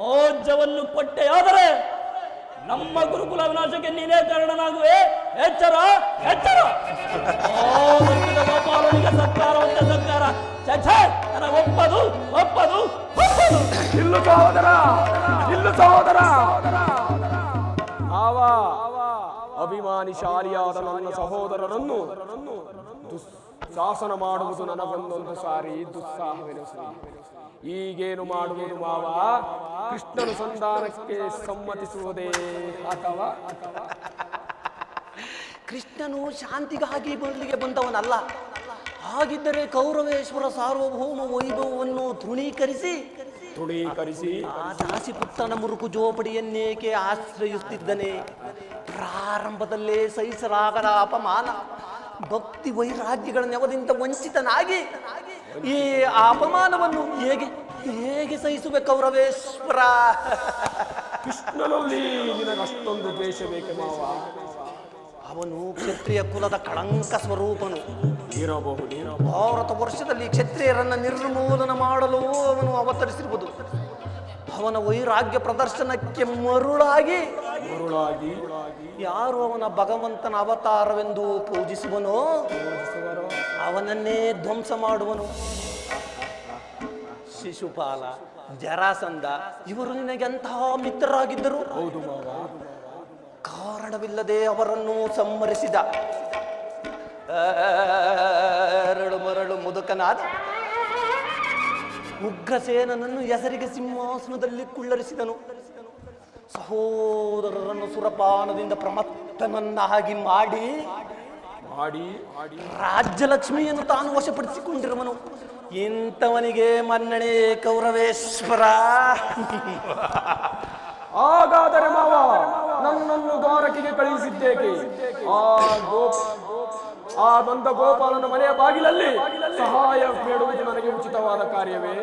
ರಾಜ್ಯವನ್ನು ಕೊಟ್ಟೆಯಾದರೆ ನಮ್ಮ ಗುರುಕುಲ ವಿನಾಶಕ್ಕೆ ನೀನೇ ಕಾರಣನಾಗುವೆ. ಎಚ್ಚರ, ಎಚ್ಚರ. ಗೋಪಾಲನಿಗೆ ಸತ್ಕಾರವಂತೆ ಸತ್ಕಾರ. ಒಪ್ಪದು ಒಪ್ಪದು ಒಪ್ಪದು. ಇಲ್ಲು ಸಹೋದರ, ಇಲ್ಲು ಸಹೋದರ. ಆವ ಅಭಿಮಾನಿಶಾಲಿಯಾದ ನನ್ನ ಸಹೋದರರನ್ನು ಶಾಸನ ಮಾಡುವುದು ನನಗೊಂದೊಂದು ಸಾರಿ ದುಸ್ಸಾಹವೆನಿಸಿ. ಈಗೇನು ಮಾಡುವುದು ಮಾವ? ಕೃಷ್ಣನು ಸಂಧಾನಕ್ಕೆ ಸಮ್ಮತಿಸುವುದೇ ಅಥವಾ ಕೃಷ್ಣನು ಶಾಂತಿಗಾಗಿ ಬದಲಿಗೆ ಬಂದವನಲ್ಲ. ಹಾಗಿದ್ದರೆ ಕೌರವೇಶ್ವರ ಸಾರ್ವಭೌಮ ವೈಭವವನ್ನು ತೃಣೀಕರಿಸಿ ಆ ದಾಸಿಪುತ್ತನ ಮುರುಕು ಜೋಪಡಿಯನ್ನೇಕೆ ಆಶ್ರಯಿಸುತ್ತಿದ್ದನೆ? ಪ್ರಾರಂಭದಲ್ಲೇ ಸಹಿಸಲಾಗದ ಅಪಮಾನ, ಭಕ್ತಿ ವೈರಾಗ್ಯಗಳ ನೆವದಿಂದ ವಂಚಿತನಾಗಿ ಈ ಅಪಮಾನವನ್ನು ಹೇಗೆ ಹೇಗೆ ಸಹಿಸುವೆ ಕೌರವೇಶ್ವರ? ಕೃಷ್ಣನಲ್ಲಿ ನಿನಗಷ್ಟೊಂದು ದ್ವೇಷ ಬೇಕೆ ಮಾವ? ಅವನು ಕ್ಷತ್ರಿಯ ಕುಲದ ಕಳಂಕ ಸ್ವರೂಪನು ಇರಬಹುದು. ಭಾರತ ವರ್ಷದಲ್ಲಿ ಕ್ಷತ್ರಿಯರನ್ನ ನಿರ್ಮೂಲನ ಮಾಡಲು ಅವನು ಅವತರಿಸಿರುವುದು. ಅವನ ವೈರಾಗ್ಯ ಪ್ರದರ್ಶನಕ್ಕೆ ಮರುಳಾಗಿ ಯಾರು ಅವನ ಭಗವಂತನ ಅವತಾರವೆಂದು ಪೂಜಿಸುವನೋ ಅವನನ್ನೇ ಧ್ವಂಸ ಮಾಡುವನು. ಶಿಶುಪಾಲ, ಜರಾಸಂಧ ಇವರು ನಿನಗೆ ಅಂತಹ ಮಿತ್ರರಾಗಿದ್ದರು. ಹೌದು ಮಾವ. ಕಾರಣವಿಲ್ಲದೆ ಅವರನ್ನು ಸಂಹರಿಸಿದ ಅರಳು ಮರಳು ಮುದುಕನಾದ ಉಗ್ರಸೇನನನ್ನು ಹೆಸರಿಗೆ ಸಿಂಹಾಸನದಲ್ಲಿ ಕುಳ್ಳರಿಸಿದನು. ಸಹೋದರರನ್ನು ಸುರಪಾನದಿಂದ ಪ್ರಮತ್ತನನ್ನಾಗಿ ಮಾಡಿ ರಾಜ್ಯಲಕ್ಷ್ಮಿಯನ್ನು ತಾನು ವಶಪಡಿಸಿಕೊಂಡಿರುವನು. ಇಂಥವನಿಗೆ ಮನ್ನಣೆ ಕೌರವೇಶ್ವರ. ಹಾಗಾದರೆ ಮಾವ, ನನ್ನನ್ನು ದ್ವಾರಕೆಗೆ ಕಳುಹಿಸಿದ್ದೇಕೆ? ಆ ನಂದ ಗೋಪಾಲನ ಮನೆಯ ಬಾಗಿಲಲ್ಲಿ ಸಹಾಯ ಬೇಡುವುದು ನನಗೆ ಉಚಿತವಾದ ಕಾರ್ಯವೇ?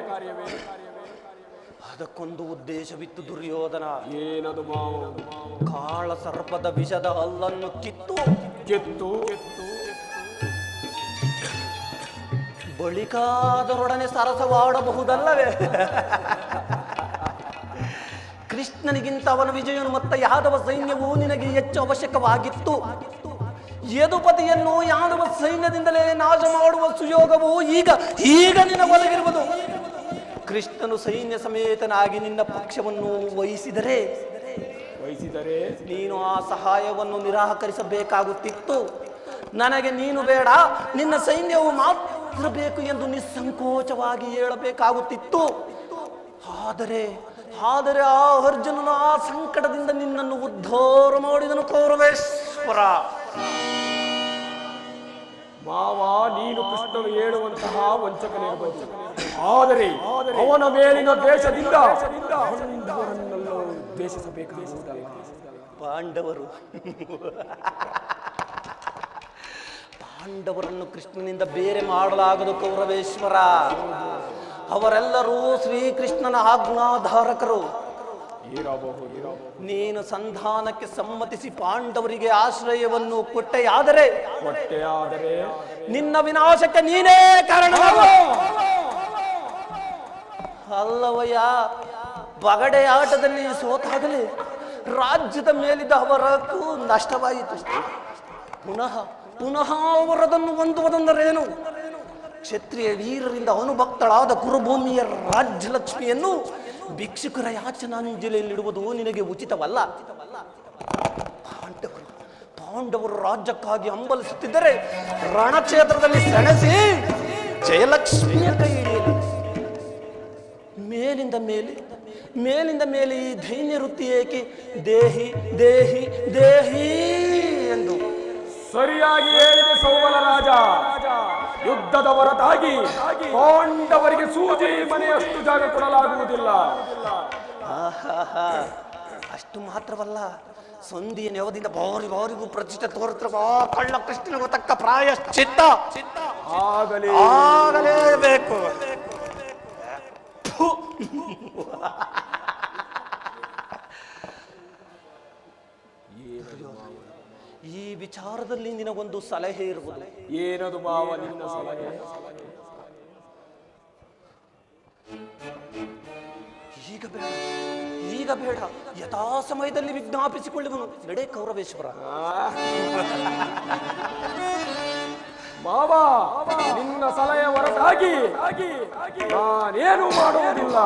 ಅದಕ್ಕೊಂದು ಉದ್ದೇಶವಿತ್ತು ದುರ್ಯೋಧನ. ಏನದು ಮಾವ? ಕಾಳ ಸರ್ಪದ ವಿಷದ ಹಲ್ಲನ್ನು ಕಿತ್ತು ಬಳಿಕಾದರೊಡನೆ ಸರಸವಾಡಬಹುದಲ್ಲವೇ? ಕೃಷ್ಣನಿಗಿಂತ ಅವನ ವಿಜಯನು ಮತ್ತು ಯಾದವ ಸೈನ್ಯವು ನಿನಗೆ ಹೆಚ್ಚು ಅವಶ್ಯಕವಾಗಿತ್ತು. ಯದುಪತಿಯನ್ನು ಯಾದವ ಸೈನ್ಯದಿಂದಲೇ ನಾಶ ಮಾಡುವ ಸುಯೋಗವು ಈಗ ನಿನಗೊಲಗಿರುವುದು. ಕೃಷ್ಣನು ಸೈನ್ಯ ಸಮೇತನಾಗಿ ನಿನ್ನ ಪಕ್ಷವನ್ನು ವಹಿಸಿದರೆ ನೀನು ಆ ಸಹಾಯವನ್ನು ನಿರಾಕರಿಸಬೇಕಾಗುತ್ತಿತ್ತು. ನನಗೆ ನೀನು ಬೇಡ, ನಿನ್ನ ಸೈನ್ಯವು ಮಾತ್ರ ಬೇಕು ಎಂದು ನಿಸ್ಸಂಕೋಚವಾಗಿ ಹೇಳಬೇಕಾಗುತ್ತಿತ್ತು. ಆದರೆ ಆ ಅರ್ಜುನನು ಆ ಸಂಕಟದಿಂದ ನಿನ್ನನ್ನು ಉದ್ಧಾರ ಮಾಡಿದನು ಕೌರವೇಶ್ವರ. ಮಾವ, ನೀನು ಕೃಷ್ಣನು ಹೇಳುವಂತಹ ವಂಚಕನಿರಬಹುದು. ಆದರೆ ಅವನ ಮೇಲಿನ ದೇಶದಿಂದ ಅವನನ್ನೆಲ್ಲೋ ದ್ವೇಷಿಸಬೇಕಾಗುವುದಲ್ಲ. ಪಾಂಡವರನ್ನು ಕೃಷ್ಣನಿಂದ ಬೇರೆ ಮಾಡಲಾಗದು ಕೌರವೇಶ್ವರ. ಅವರೆಲ್ಲರೂ ಶ್ರೀಕೃಷ್ಣನ ಆಜ್ಞಾಧಾರಕರು. ಇರಬಹುದು. ನೀನು ಸಂಧಾನಕ್ಕೆ ಸಮ್ಮತಿಸಿ ಪಾಂಡವರಿಗೆ ಆಶ್ರಯವನ್ನು ಕೊಟ್ಟೆಯಾದರೆ ನಿನ್ನ ವಿನಾಶಕ್ಕೆ ನೀನೇ ಕಾರಣ. ಅಲ್ಲವಯ್ಯ, ಬಗಡೆ ಆಟದಲ್ಲಿ ಸೋತಾಗಲೇ ರಾಜ್ಯದ ಮೇಲಿದ್ದ ಅವರ ಹಕ್ಕು ನಷ್ಟವಾಯಿತು. ಪುನಃ ಪುನಃ ಅವರದನ್ನು ಹೊಂದುವುದೆಂದರೇನು? ಕ್ಷತ್ರಿಯ ವೀರರಿಂದ ಅನುಭಕ್ತಳಾದ ಕುರುಭೂಮಿಯ ರಾಜ್ಯಲಕ್ಷ್ಮಿಯನ್ನು ಭಿಕ್ಷುಕರ ಯಾಚನಾಂಜಲಿಯಲ್ಲಿಡುವುದು ನಿನಗೆ ಉಚಿತವಲ್ಲ. ಪಾಂಡವರು ರಾಜ್ಯಕ್ಕಾಗಿ ಹಂಬಲಿಸುತ್ತಿದ್ದರೆ ರಣಕ್ಷೇತ್ರದಲ್ಲಿ ಸೆಣಸಿ ಜಯಲಕ್ಷ್ಮಿಯ ಕೈ ಹಿಡಿಯಲಿ. ಮೇಲಿಂದ ಮೇಲೆ ಈ ದೈನ್ಯ ವೃತ್ತಿ ಏಕೆ? ದೇಹಿ ದೇಹಿ ದೇಹಿ ಎಂದು ಸರಿಯಾಗಿ ಹೇಳಿದೆ ಸೌಬಲ ರಾಜ. ಯುದ್ಧದ ಹೊರತಾಗಿ ಪಾಂಡವರಿಗೆ ಸೂಜಿ ಮನೆಯಷ್ಟು ಜಾಗ ಕೊಡಲಾಗುವುದಿಲ್ಲ. ಅಷ್ಟು ಮಾತ್ರವಲ್ಲ, ಸಂಧಿಯ ನೆವದಿಂದ ಬಾರಿಗೂ ಪ್ರತಿಷ್ಠೆ ತೋರುತ್ತಿರುವ ಕಳ್ಳ ಕೃಷ್ಣನಿಗೂ ತಕ್ಕ ಪ್ರಾಯಶ್ಚಿತ್ತ ಆಗಲೇಬೇಕು. ಈ ವಿಚಾರದಲ್ಲಿ ನಿನಗೊಂದು ಸಲಹೆ ಇರುವುದು. ಏನದು ಮಾವ ನಿನ್ನ ಸಲಹೆ? ಈಗ ಬೇಡ, ಯಥಾ ಸಮಯದಲ್ಲಿ ವಿಜ್ಞಾಪಿಸಿಕೊಳ್ಳುವನು. ನಡೆ ಕೌರವೇಶ್ವರ. ಮಾವ, ನಿನ್ನ ಸಲಹೆ ಹೊರತಾಗಿ ನಾನೇನು ಮಾಡುವುದಿಲ್ಲ.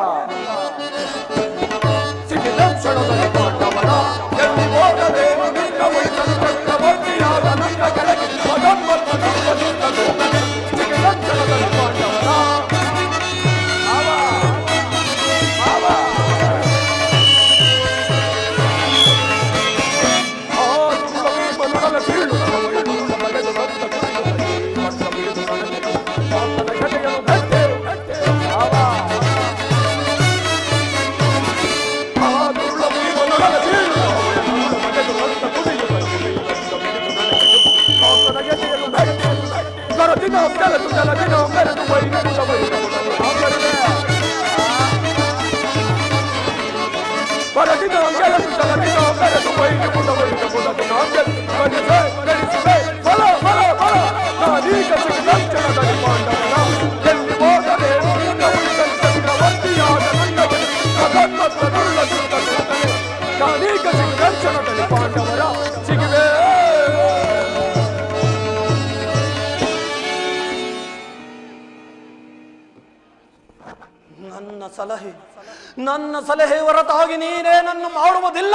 ನನ್ನ ಸಲಹೆ ಹೊರತಾಗಿ ನೀನೇನನ್ನು ಮಾಡುವುದಿಲ್ಲ.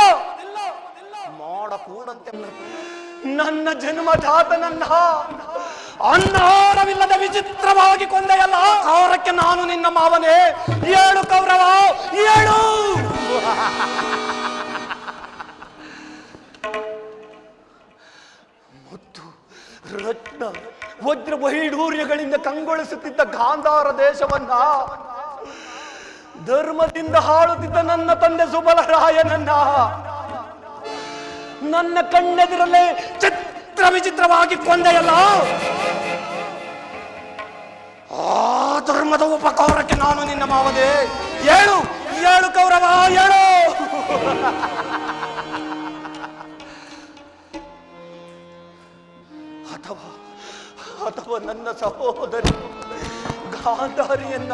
ಮಾಡಕೂಡಂತೆ ನನ್ನ ಜನ್ಮಜಾತ ನನ್ನ ಅನ್ನಾರವಿಲ್ಲದ ವಿಚಿತ್ರವಾಗಿ ಕೊಂದೆಯಲ್ಲ. ಕಾರಕ್ಕೆ ನಾನು ನಿನ್ನ ಮಾವನೇ. ಏಳು ಕೌರವ, ಏಳು. ಮುತ್ತು ರತ್ನ ವಜ್ರ ವೈಢೂರ್ಯಗಳಿಂದ ಕಂಗೊಳಿಸುತ್ತಿದ್ದ ಗಾಂಧಾರ ದೇಶವನ್ನ ಧರ್ಮದಿಂದ ಹಾಳುತ್ತಿದ್ದ ನನ್ನ ತಂದೆ ಸುಬಲರಾಯನನ್ನ ನನ್ನ ಕಣ್ಣೆದಿರಲೇ ಚಿತ್ರ ವಿಚಿತ್ರವಾಗಿ ಕೊಂದೆಯಲ್ಲ. ಆ ಧರ್ಮದ ಉಪಕಾರಕ್ಕೆ ನಾನು ನಿನ್ನ ಮಾವನೇ. ಏಳು ಏಳು ಕೌರವ, ಏಳು. ಅಥವಾ ನನ್ನ ಸಹೋದರಿ ಗಾಂಧಾರಿಯನ್ನ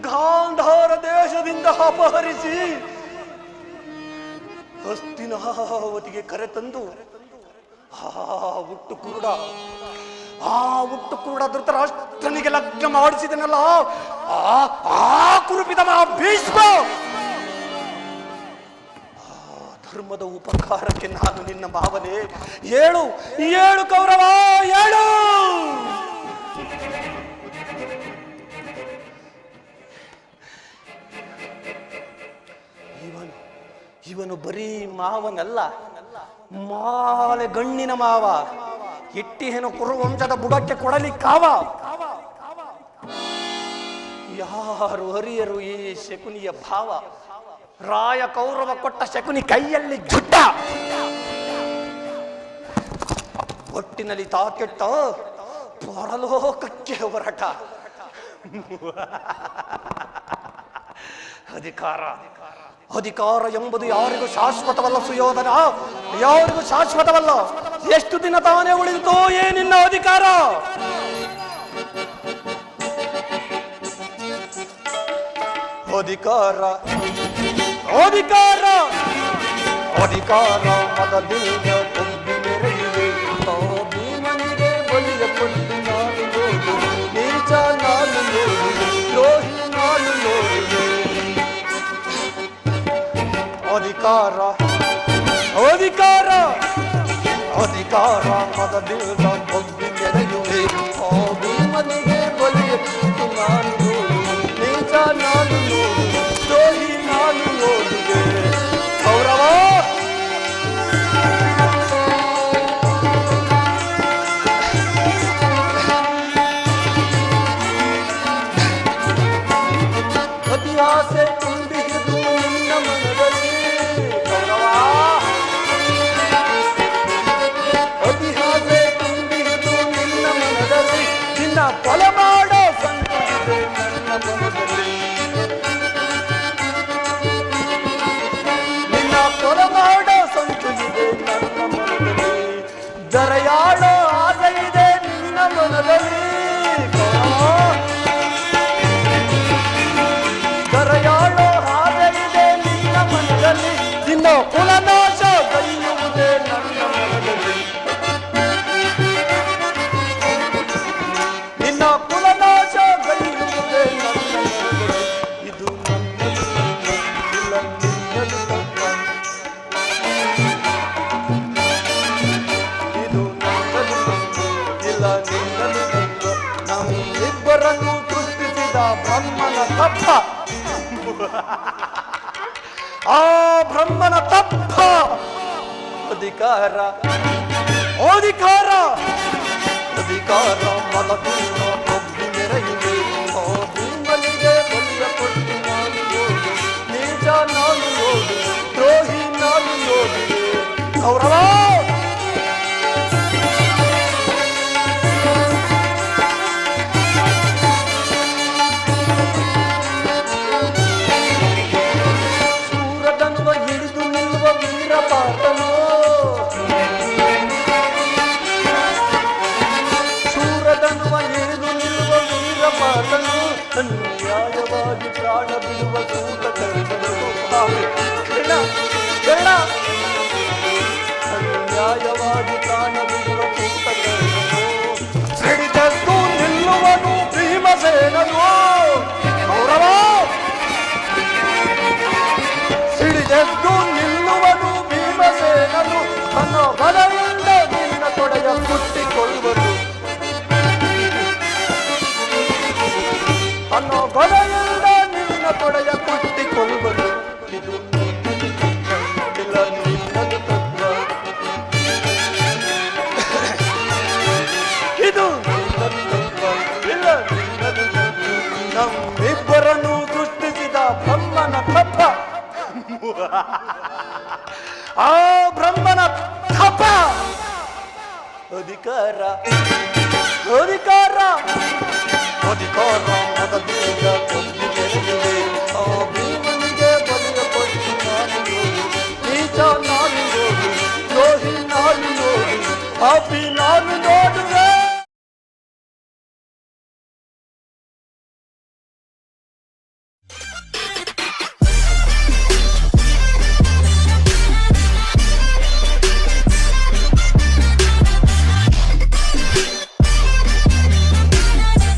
ಗಾಂಧಾರ ದೇಶದಿಂದ ಅಪಹರಿಸಿ ಹಸ್ತಿನಾವತಿಗೆ ಕರೆತಂದು ಆ ಹುಟ್ಟು ಕುರುಡ ಧೃತರಾಷ್ಟ್ರನಿಗೆ ಲಗ್ನ ಮಾಡಿಸಿದನಲ್ಲ. ಆ ಕುರುಪಿದ ಭೀಷ್ಮ. ಧರ್ಮದ ಉಪಕಾರಕ್ಕೆ ನಾನು ನಿನ್ನ ಮಾವನೇ. ಏಳು ಏಳು ಕೌರವ, ಏಳು. ಇವನು ಬರೀ ಮಾವನಲ್ಲ, ಮಾಲೆ ಗಣ್ಣಿನ ಮಾವ. ಎಟ್ಟಿಹೇನು ಕುರುವಂಶದ ಬುಡಕ್ಕೆ ಕೊಡಲಿಕ್ಕಾವ. ಯಾರು ಹರಿಯರು ಈ ಶಕುನಿಯ ಭಾವ? ರಾಯ ಕೌರವ ಕೊಟ್ಟ ಶಕುನಿ ಕೈಯಲ್ಲಿ ಜುಟ್ಟ. ಒಟ್ಟಿನಲ್ಲಿ ತಾಕೆಟ್ಟ ಪರಲೋಕಕ್ಕೆ ಹೊರಟ. ಅಧಿಕಾರ ಎಂಬುದು ಯಾರಿಗೂ ಶಾಶ್ವತವಲ್ಲ ಸುಯೋಧನ, ಯಾರಿಗೂ ಶಾಶ್ವತವಲ್ಲ. ಎಷ್ಟು ದಿನ ತಾನೇ ಉಳಿದಿತೋ ಏನಿನ್ನ ಅಧಿಕಾರ? ಅಧಿಕಾರ ಅಧಿಕಾರ ಅಧಿಕಾರ ಮದದಿಂದ ತುಂಬಿ ಮೆರೆಯುವೆ. ಭೀಮನಿಗೆ ಬಲಿಯ ಕೊಟ್ಟು ನಾನು ನೋಡು, ನೀಚ ನಾನು ನೋಡುವೆ, ದ್ರೋಹಿ ನಾನು ನೋಡುವೆ. ಅಧಿಕಾರ ಅಧಿಕಾರ ಅಧಿಕಾರ ಮದದಿಂದ ತುಂಬಿ ಮೆರೆಯುವೆ. ಭೀಮನಿಗೆ ಬಲಿಯ ಕೊಟ್ಟು ನಾನು ನೋಡುವೆ, ನೀಚ ನಾನು ನೋಡುವೆ, ದ್ರೋಹಿ ನಾನು ನೋಡುವೆ. ಗೌರವ ಅತಿಹಾಸೆ ತುಂಬಿದು ನಿನ್ನ ಮನದಲ್ಲಿ. ಗೌರವ ಅತಿಹಾಸೆ ತುಂಬಿದು ನಿನ್ನ ಮನದಲ್ಲಿ. ನಿನ್ನ ಕೊಲೆ ಮಾಡೋ ಸಂಕಟವಿದೆ ನನ್ನ ಮನದಲ್ಲಿ. ನಿನ್ನ ಕೊಲೆ ಮಾಡೋ ಸಂಕಟವಿದೆ ನನ್ನ ಮನದಲ್ಲಿ. ದರೆಯಾಡೋ ಆಸೆ ಇದೆ ನಿನ್ನ ಮನದಲ್ಲಿ. ದರೆಯಾಡೋ ಆಸೆ ಇದೆ ನಿನ್ನ ಮನದಲ್ಲಿ. ನಿನ್ನ ಕುಲನಾಶ ಕೈಯುವುದೇ ನನ್ನ ಮನದಲ್ಲಿ. ನಿನ್ನ ಕುಲನಾಶ ಕೈಯುವುದೇ ನನ್ನ ಮನದಲ್ಲಿ. ಇದು ನನ್ನದು ತಪ್ಪ, ಇಲ್ಲ ನಿನ್ನದು ತಪ್ಪ. ಇದು ನನ್ನದು ತಪ್ಪ, ಇಲ್ಲ ನಿನ್ನದು ತಪ್ಪ. ನಮ್ಮಿಬ್ಬರನ್ನು ಸೃಷ್ಟಿಸಿದ ಬ್ರಹ್ಮನ ತಪ್ಪ. ಆ ಬ್ರಹ್ಮನ ತಪ್ಪ. ಅಧಿಕಾರ ಅಧಿಕಾರ ಅಧಿಕಾರ ಮಲಗುವ ಒಬ್ಬಿ ಮೆರೆಯುವೆ. ಭೀಮನಿಗೆ ಬಲಿಯ ಕೊಟ್ಟು ನಾನು ನೋಡು, ನೀಚ ನಾನು ನೋಡು, ದ್ರೋಹಿ ನಾನು ನೋಡುವೆ. ಗೌರವ ಶೂರದನ್ವ ಹಿಡಿದು ನಿಲ್ಲುವ ವೀರಪಾತನು. ಶೂರದನ್ವ ಹಿಡಿದು ನಿಲ್ಲುವ ವೀರಪಾತನು. ಅನ್ಯಾಯವಾಗಿ ಪ್ರಾಣ ಬಿಡುವ ಸೂತ ಕರ್ಣನು. ಕರ್ಣ ಕರ್ಣ ಅನ್ಯಾಯವಾಗಿ ಪ್ರಾಣ ಬಿಡುವ ಸೂತ ಕರ್ಣನು. ಸಿಡಿದದ್ದು ನಿಲ್ಲುವನು ಭೀಮಸೇನನು. ಗೌರವ ಸಿಡಿದೆದ್ದು ನಿಲ್ಲುವನು ಭೀಮಸೇನನು. ತನ್ನ ಬಲದಿಂದ ನಿನ್ನ ತೊಡೆಯ ಕುಟ್ಟಿಕೊಳ್ಳುವನು. ತನ್ನ ಬಲದಿಂದ ನಿನ್ನ ತೊಡೆಯ ಕುಟ್ಟಿಕೊಳ್ಳುವನು. ಇದು ನನ್ನದು ತಪ್ಪ, ಇಲ್ಲ ನಿನ್ನದು ತಪ್ಪ. ಇದು ನನ್ನದು ತಪ್ಪ, ಇಲ್ಲ ನಿನ್ನದು ತಪ್ಪ. ನಮ್ಮಿಬ್ಬರನ್ನು ಸೃಷ್ಟಿಸಿದ ಬ್ರಹ್ಮನ ತಪ್ಪ. ಆ ಬ್ರಹ್ಮನ ತಪ. ಅಧಿಕಾರ ಅಧಿಕಾರ ಅಧಿಕಾರ ಮದದಿಂದ